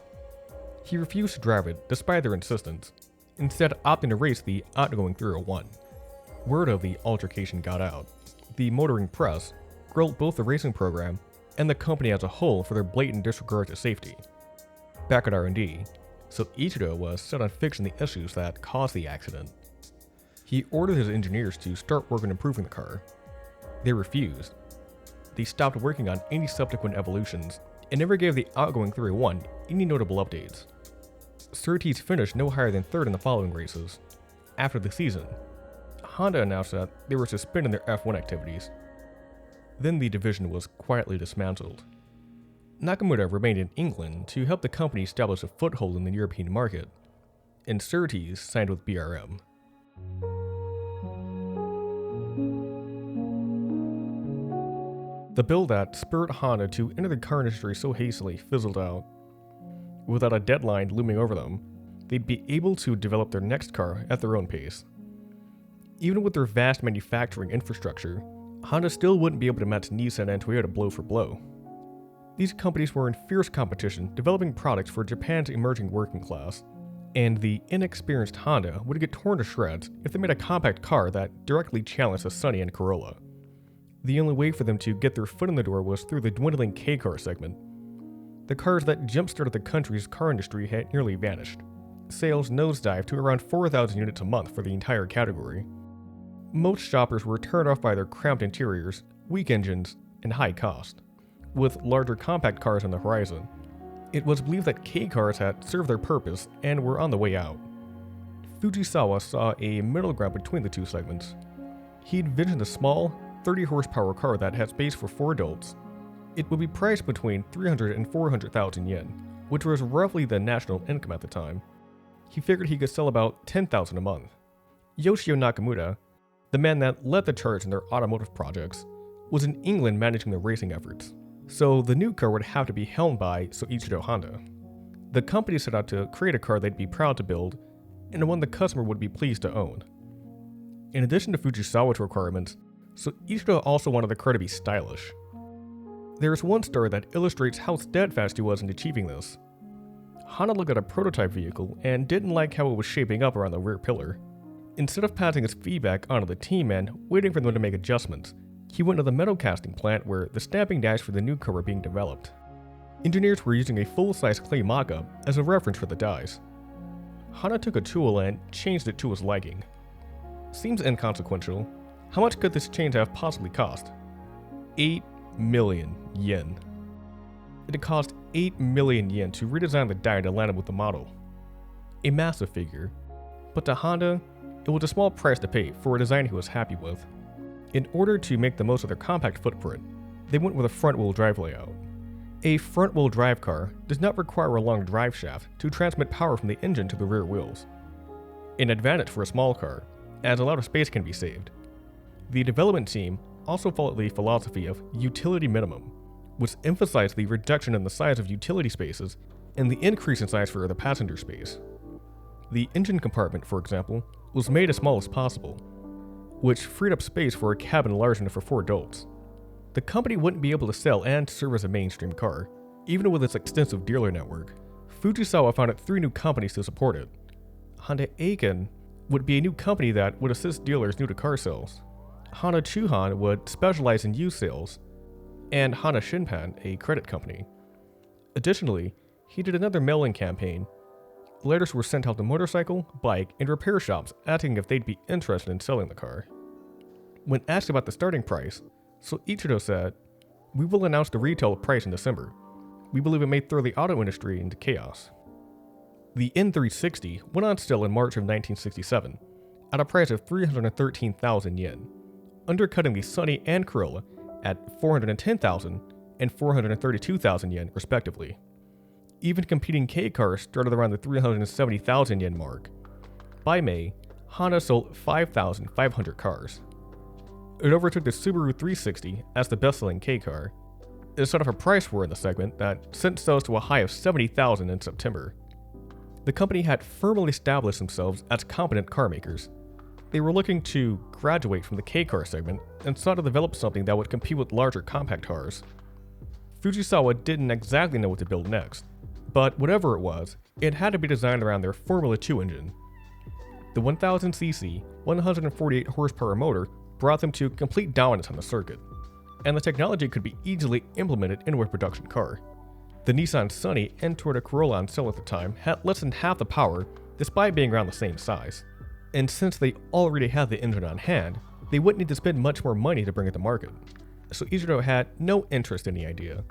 He refused to drive it despite their insistence, instead opting to race the outgoing 301. Word of the altercation got out. The motoring press grilled both the racing program and the company as a whole for their blatant disregard to safety. Back at R&D, Soichiro was set on fixing the issues that caused the accident. He ordered his engineers to start work on improving the car. They refused. They stopped working on any subsequent evolutions and never gave the outgoing 301 any notable updates. Surtees finished no higher than third in the following races. After the season, Honda announced that they were suspending their F1 activities. Then the division was quietly dismantled. Nakamura remained in England to help the company establish a foothold in the European market, and Surtees signed with BRM. The bill that spurred Honda to enter the car industry so hastily fizzled out. Without a deadline looming over them, they'd be able to develop their next car at their own pace. Even with their vast manufacturing infrastructure, Honda still wouldn't be able to match Nissan and Toyota blow for blow. These companies were in fierce competition developing products for Japan's emerging working class, and the inexperienced Honda would get torn to shreds if they made a compact car that directly challenged the Sunny and Corolla. The only way for them to get their foot in the door was through the dwindling K-car segment. The cars that jump-started the country's car industry had nearly vanished. Sales nosedived to around 4,000 units a month for the entire category. Most shoppers were turned off by their cramped interiors, weak engines, and high cost. With larger compact cars on the horizon, it was believed that K-cars had served their purpose and were on the way out. Fujisawa saw a middle ground between the two segments. He envisioned a small, 30-horsepower car that had space for 4 adults. It would be priced between 300 and 400,000 yen, which was roughly the national income at the time. He figured he could sell about 10,000 a month. Yoshio Nakamura, the man that led the charge in their automotive projects, was in England managing the racing efforts, so the new car would have to be helmed by Soichiro Honda. The company set out to create a car they'd be proud to build, and one the customer would be pleased to own. In addition to Fujisawa's requirements, Soichiro also wanted the car to be stylish. There's one story that illustrates how steadfast he was in achieving this. Honda looked at a prototype vehicle and didn't like how it was shaping up around the rear pillar. Instead of passing his feedback onto the team and waiting for them to make adjustments, he went to the metal casting plant where the stamping dies for the new car were being developed. Engineers were using a full-size clay mock-up as a reference for the dies. Honda took a tool and changed it to his liking. Seems inconsequential. How much could this change have possibly cost? 8 million yen. It had cost 8 million yen to redesign the die to line up with the model. A massive figure, but to Honda, it was a small price to pay for a design he was happy with. In order to make the most of their compact footprint, they went with a front-wheel drive layout. A front-wheel drive car does not require a long drive shaft to transmit power from the engine to the rear wheels. An advantage for a small car, as a lot of space can be saved. The development team also followed the philosophy of utility minimum, which emphasized the reduction in the size of utility spaces and the increase in size for the passenger space. The engine compartment, for example, was made as small as possible, which freed up space for a cabin large enough for 4 adults. The company wouldn't be able to sell and serve as a mainstream car, even with its extensive dealer network. Fujisawa founded 3 new companies to support it. Honda Aiken would be a new company that would assist dealers new to car sales. Honda Chuhan would specialize in used sales, and Honda Shinpan, a credit company. Additionally, he did another mailing campaign. Letters were sent out to motorcycle, bike, and repair shops asking if they'd be interested in selling the car. When asked about the starting price, Soichiro said, "We will announce the retail price in December. We believe it may throw the auto industry into chaos." The N360 went on sale in March of 1967 at a price of 313,000 yen, undercutting the Sunny and Corolla at 410,000 and 432,000 yen respectively. Even competing K cars started around the 370,000 yen mark. By May, Honda sold 5,500 cars. It overtook the Subaru 360 as the best-selling K car. It set off a price war in the segment that sent sales to a high of 70,000 in September. The company had firmly established themselves as competent car makers. They were looking to graduate from the K car segment and sought to develop something that would compete with larger compact cars. Fujisawa didn't exactly know what to build next, but whatever it was, it had to be designed around their Formula 2 engine. The 1000cc, 148 horsepower motor brought them to complete dominance on the circuit, and the technology could be easily implemented into a production car. The Nissan Sunny and Toyota Corolla on sale at the time had less than half the power, despite being around the same size. And since they already had the engine on hand, they wouldn't need to spend much more money to bring it to market. So Ichiro had no interest in the idea.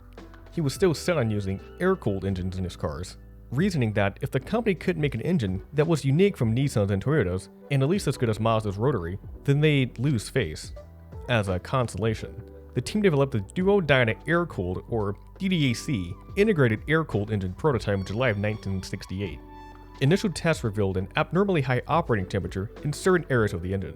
He was still set on using air-cooled engines in his cars, reasoning that if the company could make an engine that was unique from Nissan's and Toyota's, and at least as good as Mazda's rotary, then they'd lose face. As a consolation, the team developed the dual-dyna air-cooled, or DDAC, integrated air-cooled engine prototype in July of 1968. Initial tests revealed an abnormally high operating temperature in certain areas of the engine.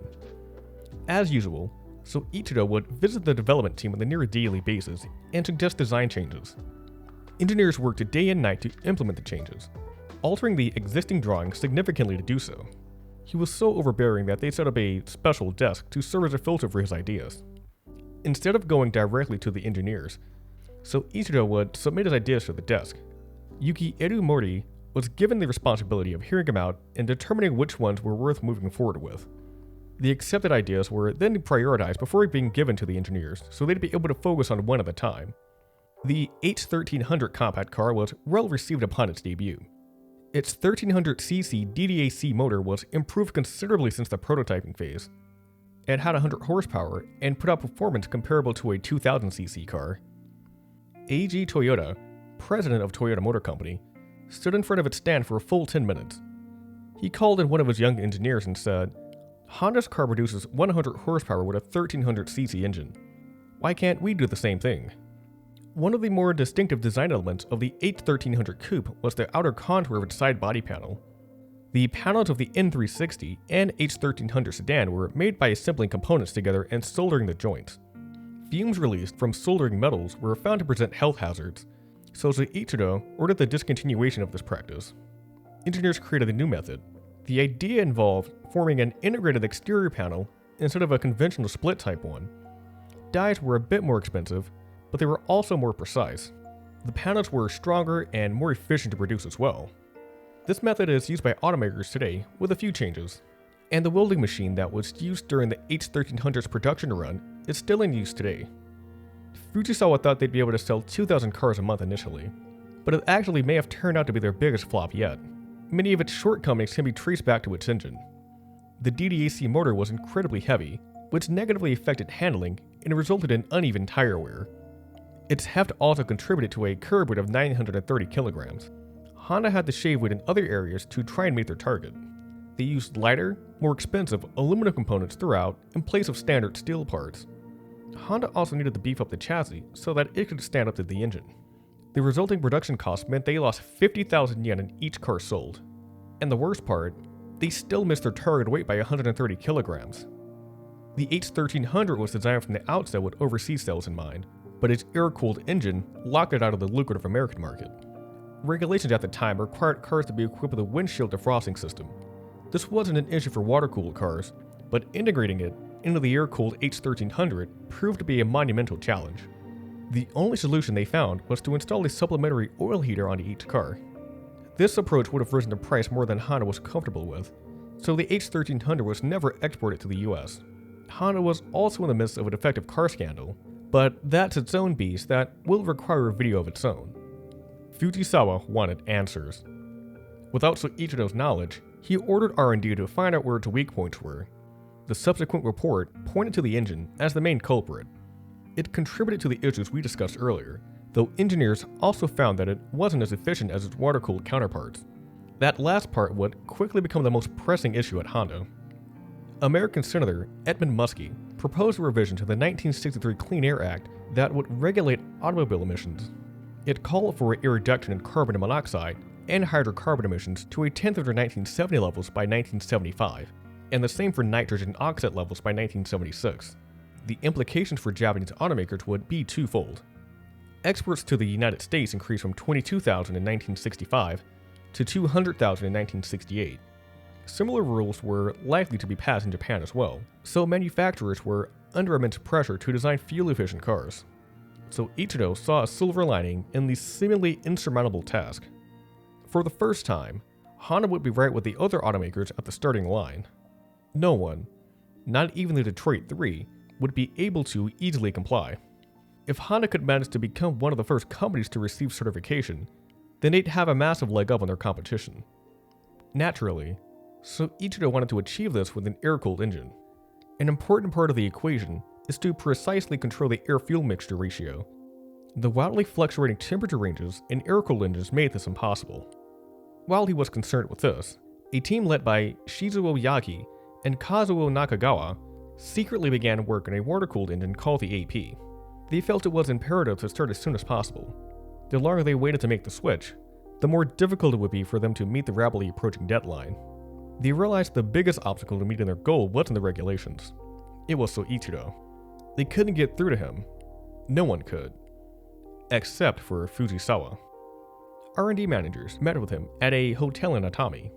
As usual, Soichiro would visit the development team on a near daily basis and suggest design changes. Engineers worked day and night to implement the changes, altering the existing drawings significantly to do so. He was so overbearing that they set up a special desk to serve as a filter for his ideas. Instead of going directly to the engineers, Soichiro would submit his ideas to the desk. Yukieru Mori was given the responsibility of hearing them out and determining which ones were worth moving forward with. The accepted ideas were then prioritized before being given to the engineers, so they'd be able to focus on one at a time. The H1300 compact car was well received upon its debut. Its 1300cc DDAC motor was improved considerably since the prototyping phase. It had 100 horsepower and put out performance comparable to a 2000cc car. AG Toyota, president of Toyota Motor Company, stood in front of its stand for a full 10 minutes. He called in one of his young engineers and said, "Honda's car produces 100 horsepower with a 1300cc engine. Why can't we do the same thing?" One of the more distinctive design elements of the H1300 Coupe was the outer contour of its side body panel. The panels of the N360 and H1300 sedan were made by assembling components together and soldering the joints. Fumes released from soldering metals were found to present health hazards, so Soichiro ordered the discontinuation of this practice. Engineers created a new method. The idea involved forming an integrated exterior panel instead of a conventional split type one. Dies were a bit more expensive, but they were also more precise. The panels were stronger and more efficient to produce as well. This method is used by automakers today with a few changes, and the welding machine that was used during the H1300's production run is still in use today. Fujisawa thought they'd be able to sell 2,000 cars a month initially, but it actually may have turned out to be their biggest flop yet. Many of its shortcomings can be traced back to its engine. The DDAC motor was incredibly heavy, which negatively affected handling and resulted in uneven tire wear. Its heft also contributed to a curb weight of 930 kilograms. Honda had to shave weight in other areas to try and meet their target. They used lighter, more expensive aluminum components throughout in place of standard steel parts. Honda also needed to beef up the chassis so that it could stand up to the engine. The resulting production costs meant they lost 50,000 yen in each car sold. And the worst part, they still missed their target weight by 130 kilograms. The H1300 was designed from the outset with overseas sales in mind, but its air-cooled engine locked it out of the lucrative American market. Regulations at the time required cars to be equipped with a windshield defrosting system. This wasn't an issue for water-cooled cars, but integrating it into the air-cooled H1300 proved to be a monumental challenge. The only solution they found was to install a supplementary oil heater onto each car. This approach would have risen the price more than Honda was comfortable with, so the H1300 was never exported to the US. Honda was also in the midst of a defective car scandal, but that's its own beast that will require a video of its own. Fujisawa wanted answers. Without Soichiro's knowledge, he ordered R&D to find out where its weak points were. The subsequent report pointed to the engine as the main culprit. It contributed to the issues we discussed earlier, though engineers also found that it wasn't as efficient as its water-cooled counterparts. That last part would quickly become the most pressing issue at Honda. American Senator Edmund Muskie proposed a revision to the 1963 Clean Air Act that would regulate automobile emissions. It called for a reduction in carbon monoxide and hydrocarbon emissions to a tenth of their 1970 levels by 1975, and the same for nitrogen oxide levels by 1976. The implications for Japanese automakers would be twofold. Exports to the United States increased from 22,000 in 1965 to 200,000 in 1968. Similar rules were likely to be passed in Japan as well, so manufacturers were under immense pressure to design fuel-efficient cars. So Ichiro saw a silver lining in the seemingly insurmountable task. For the first time, Honda would be right with the other automakers at the starting line. No one, not even the Detroit 3, would be able to easily comply. If Honda could manage to become one of the first companies to receive certification, then they'd have a massive leg up on their competition. Naturally, Soichiro wanted to achieve this with an air-cooled engine. An important part of the equation is to precisely control the air-fuel mixture ratio. The wildly fluctuating temperature ranges in air-cooled engines made this impossible. While he was concerned with this, a team led by Shizuo Yagi and Kazuo Nakagawa secretly began work on a water-cooled engine called the AP. They felt it was imperative to start as soon as possible. The longer they waited to make the switch, the more difficult it would be for them to meet the rapidly approaching deadline. They realized the biggest obstacle to meeting their goal wasn't the regulations. It was Soichiro. They couldn't get through to him. No one could. Except for Fujisawa. R&D managers met with him at a hotel in Atami.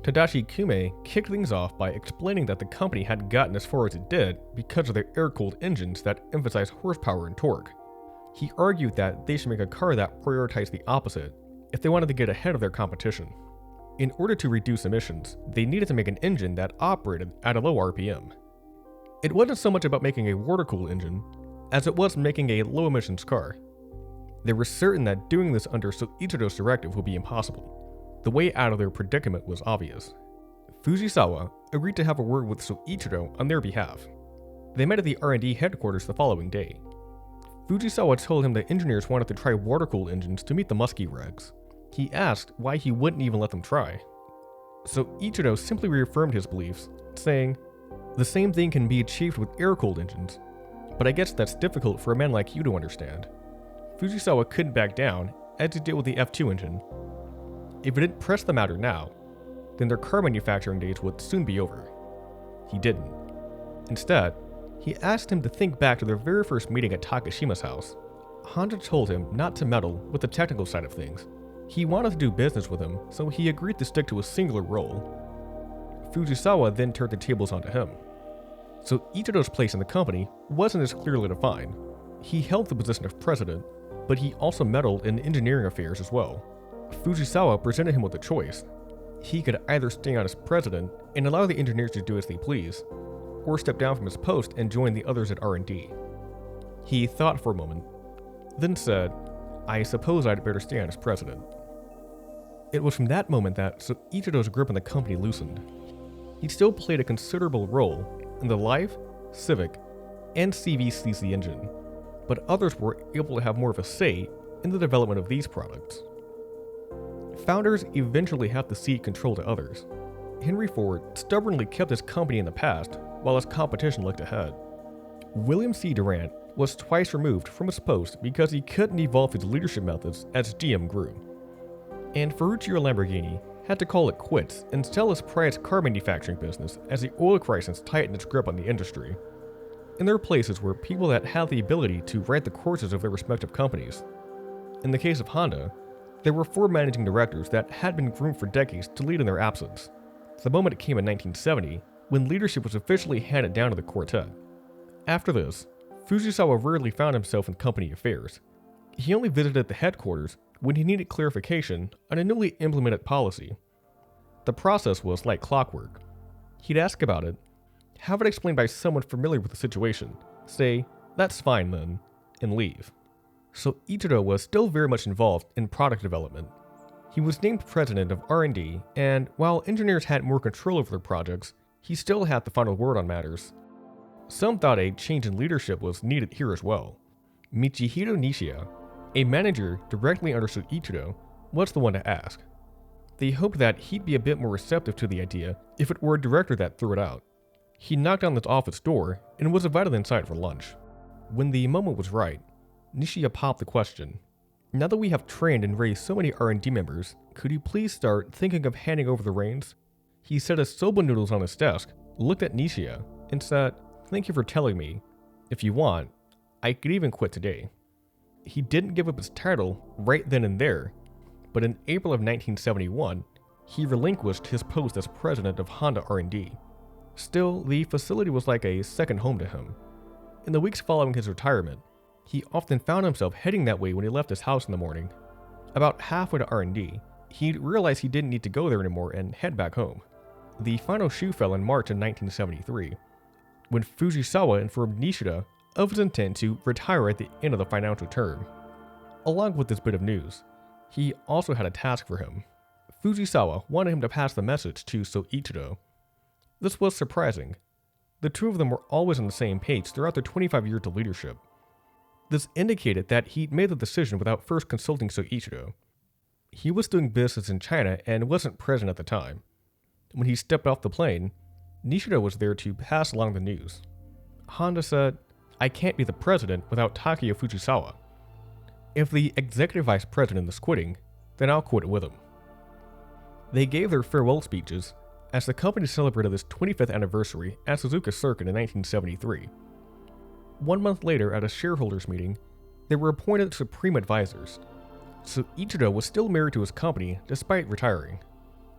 Tadashi Kume kicked things off by explaining that the company had gotten as far as it did because of their air-cooled engines that emphasize horsepower and torque. He argued that they should make a car that prioritized the opposite if they wanted to get ahead of their competition. In order to reduce emissions, they needed to make an engine that operated at a low RPM. It wasn't so much about making a water-cooled engine as it was making a low-emissions car. They were certain that doing this under Soichiro's directive would be impossible. The way out of their predicament was obvious. Fujisawa agreed to have a word with Soichiro on their behalf. They met at the R&D headquarters the following day. Fujisawa told him that engineers wanted to try water-cooled engines to meet the Muskie regs. He asked why he wouldn't even let them try. Soichiro simply reaffirmed his beliefs, saying, "The same thing can be achieved with air-cooled engines, but I guess that's difficult for a man like you to understand." Fujisawa couldn't back down, as he did with the F2 engine. If he didn't press the matter now, then their car manufacturing days would soon be over. He didn't. Instead, he asked him to think back to their very first meeting at Takashima's house. Honda told him not to meddle with the technical side of things. He wanted to do business with him, so he agreed to stick to a singular role. Fujisawa then turned the tables onto him. Soichiro's place in the company wasn't as clearly defined. He held the position of president, but he also meddled in engineering affairs as well. Fujisawa presented him with a choice. He could either stay on as president and allow the engineers to do as they please, or step down from his post and join the others at R&D. He thought for a moment, then said, "I suppose I'd better stay on as president." It was from that moment that Soichiro's grip on the company loosened. He still played a considerable role in the Life, Civic, and CVCC engine, but others were able to have more of a say in the development of these products. Founders eventually have to cede control to others. Henry Ford stubbornly kept his company in the past while his competition looked ahead. William C. Durant was twice removed from his post because he couldn't evolve his leadership methods as GM grew. And Ferruccio Lamborghini had to call it quits and sell his prized car manufacturing business as the oil crisis tightened its grip on the industry. In their places were people that had the ability to write the courses of their respective companies. In the case of Honda, there were 4 managing directors that had been groomed for decades to lead in their absence. The moment came in 1970, when leadership was officially handed down to the quartet. After this, Fujisawa rarely found himself in company affairs. He only visited the headquarters when he needed clarification on a newly implemented policy. The process was like clockwork. He'd ask about it, have it explained by someone familiar with the situation, say, "That's fine then," and leave. So Ichiro was still very much involved in product development. He was named president of R&D, and while engineers had more control over their projects, he still had the final word on matters. Some thought a change in leadership was needed here as well. Michihiro Nishia, a manager directly understood Ichiro, was the one to ask. They hoped that he'd be a bit more receptive to the idea if it were a director that threw it out. He knocked on his office door and was invited inside for lunch. When the moment was right, Nishia popped the question. "Now that we have trained and raised so many R&D members, could you please start thinking of handing over the reins?" He set his soba noodles on his desk, looked at Nishia, and said, "Thank you for telling me. If you want, I could even quit today." He didn't give up his title right then and there, but in April of 1971, he relinquished his post as president of Honda R&D. Still, the facility was like a second home to him. In the weeks following his retirement, he often found himself heading that way when he left his house in the morning. About halfway to R&D, he'd realized he didn't need to go there anymore and head back home. The final shoe fell in March of 1973, when Fujisawa informed Nishida of his intent to retire at the end of the financial term. Along with this bit of news, he also had a task for him. Fujisawa wanted him to pass the message to Soichiro. This was surprising. The two of them were always on the same page throughout their 25 years of leadership. This indicated that he'd made the decision without first consulting Soichiro. He was doing business in China and wasn't present at the time. When he stepped off the plane, Nishida was there to pass along the news. Honda said, "I can't be the president without Takeo Fujisawa. If the executive vice president is quitting, then I'll quit with him." They gave their farewell speeches as the company celebrated its 25th anniversary at Suzuka Circuit in 1973. 1 month later, at a shareholders meeting, they were appointed supreme advisors. Soichiro was still married to his company despite retiring.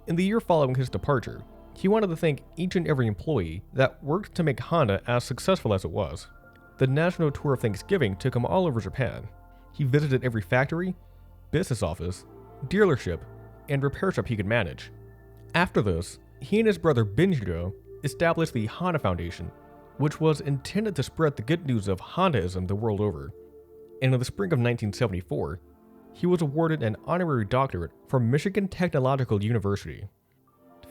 In the year following his departure, he wanted to thank each and every employee that worked to make Honda as successful as it was. The national tour of Thanksgiving took him all over Japan. He visited every factory, business office, dealership, and repair shop he could manage. After this, he and his brother Benjiro established the Honda Foundation, which was intended to spread the good news of Hondaism the world over. And in the spring of 1974, he was awarded an honorary doctorate from Michigan Technological University.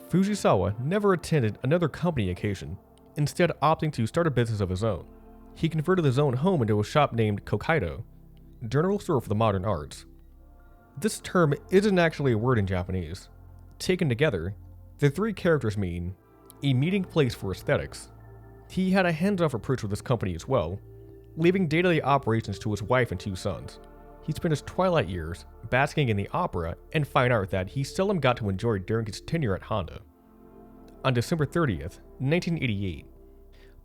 Fujisawa never attended another company occasion, instead opting to start a business of his own. He converted his own home into a shop named Kokaido, General Store for the Modern Arts. This term isn't actually a word in Japanese. Taken together, the 3 characters mean a meeting place for aesthetics. He had a hands-off approach with his company as well, leaving day-to-day operations to his wife and 2 sons. He spent his twilight years basking in the opera and fine art that he seldom got to enjoy during his tenure at Honda. On December 30th, 1988,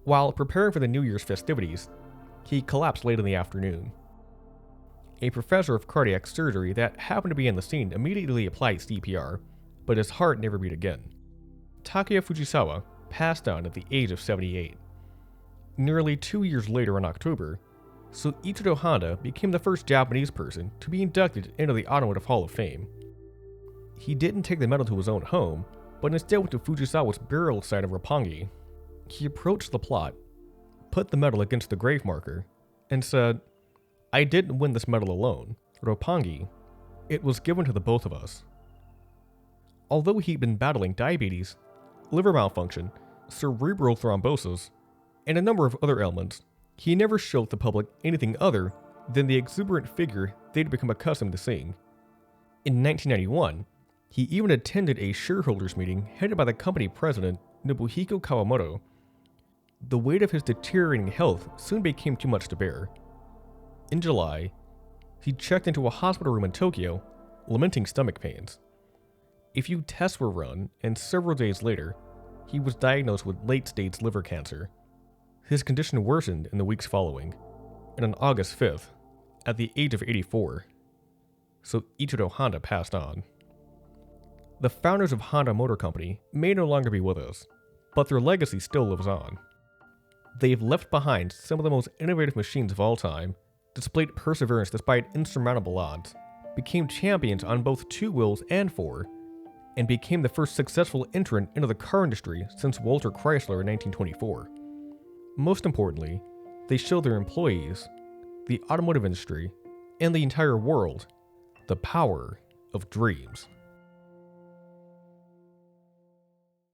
while preparing for the New Year's festivities, he collapsed late in the afternoon. A professor of cardiac surgery that happened to be in the scene immediately applied CPR, but his heart never beat again. Takeo Fujisawa passed on at the age of 78. Nearly 2 years later in October, Soichiro Honda became the first Japanese person to be inducted into the Automotive Hall of Fame. He didn't take the medal to his own home, but instead went to Fujisawa's burial site of Roppongi. He approached the plot, put the medal against the grave marker, and said, "I didn't win this medal alone, Roppongi. It was given to the both of us." Although he'd been battling diabetes, liver malfunction, cerebral thrombosis, and a number of other ailments, he never showed the public anything other than the exuberant figure they'd become accustomed to seeing. In 1991, he even attended a shareholders meeting headed by the company president Nobuhiko Kawamoto. The weight of his deteriorating health soon became too much to bear. In July, he checked into a hospital room in Tokyo, lamenting stomach pains. A few tests were run, and several days later, he was diagnosed with late-stage liver cancer. His condition worsened in the weeks following, and on August 5th, at the age of 84, Soichiro Honda passed on. The founders of Honda Motor Company may no longer be with us, but their legacy still lives on. They've left behind some of the most innovative machines of all time, displayed perseverance despite insurmountable odds, became champions on both 2 wheels and 4, and became the first successful entrant into the car industry since Walter Chrysler in 1924. Most importantly, they show their employees, the automotive industry, and the entire world the power of dreams.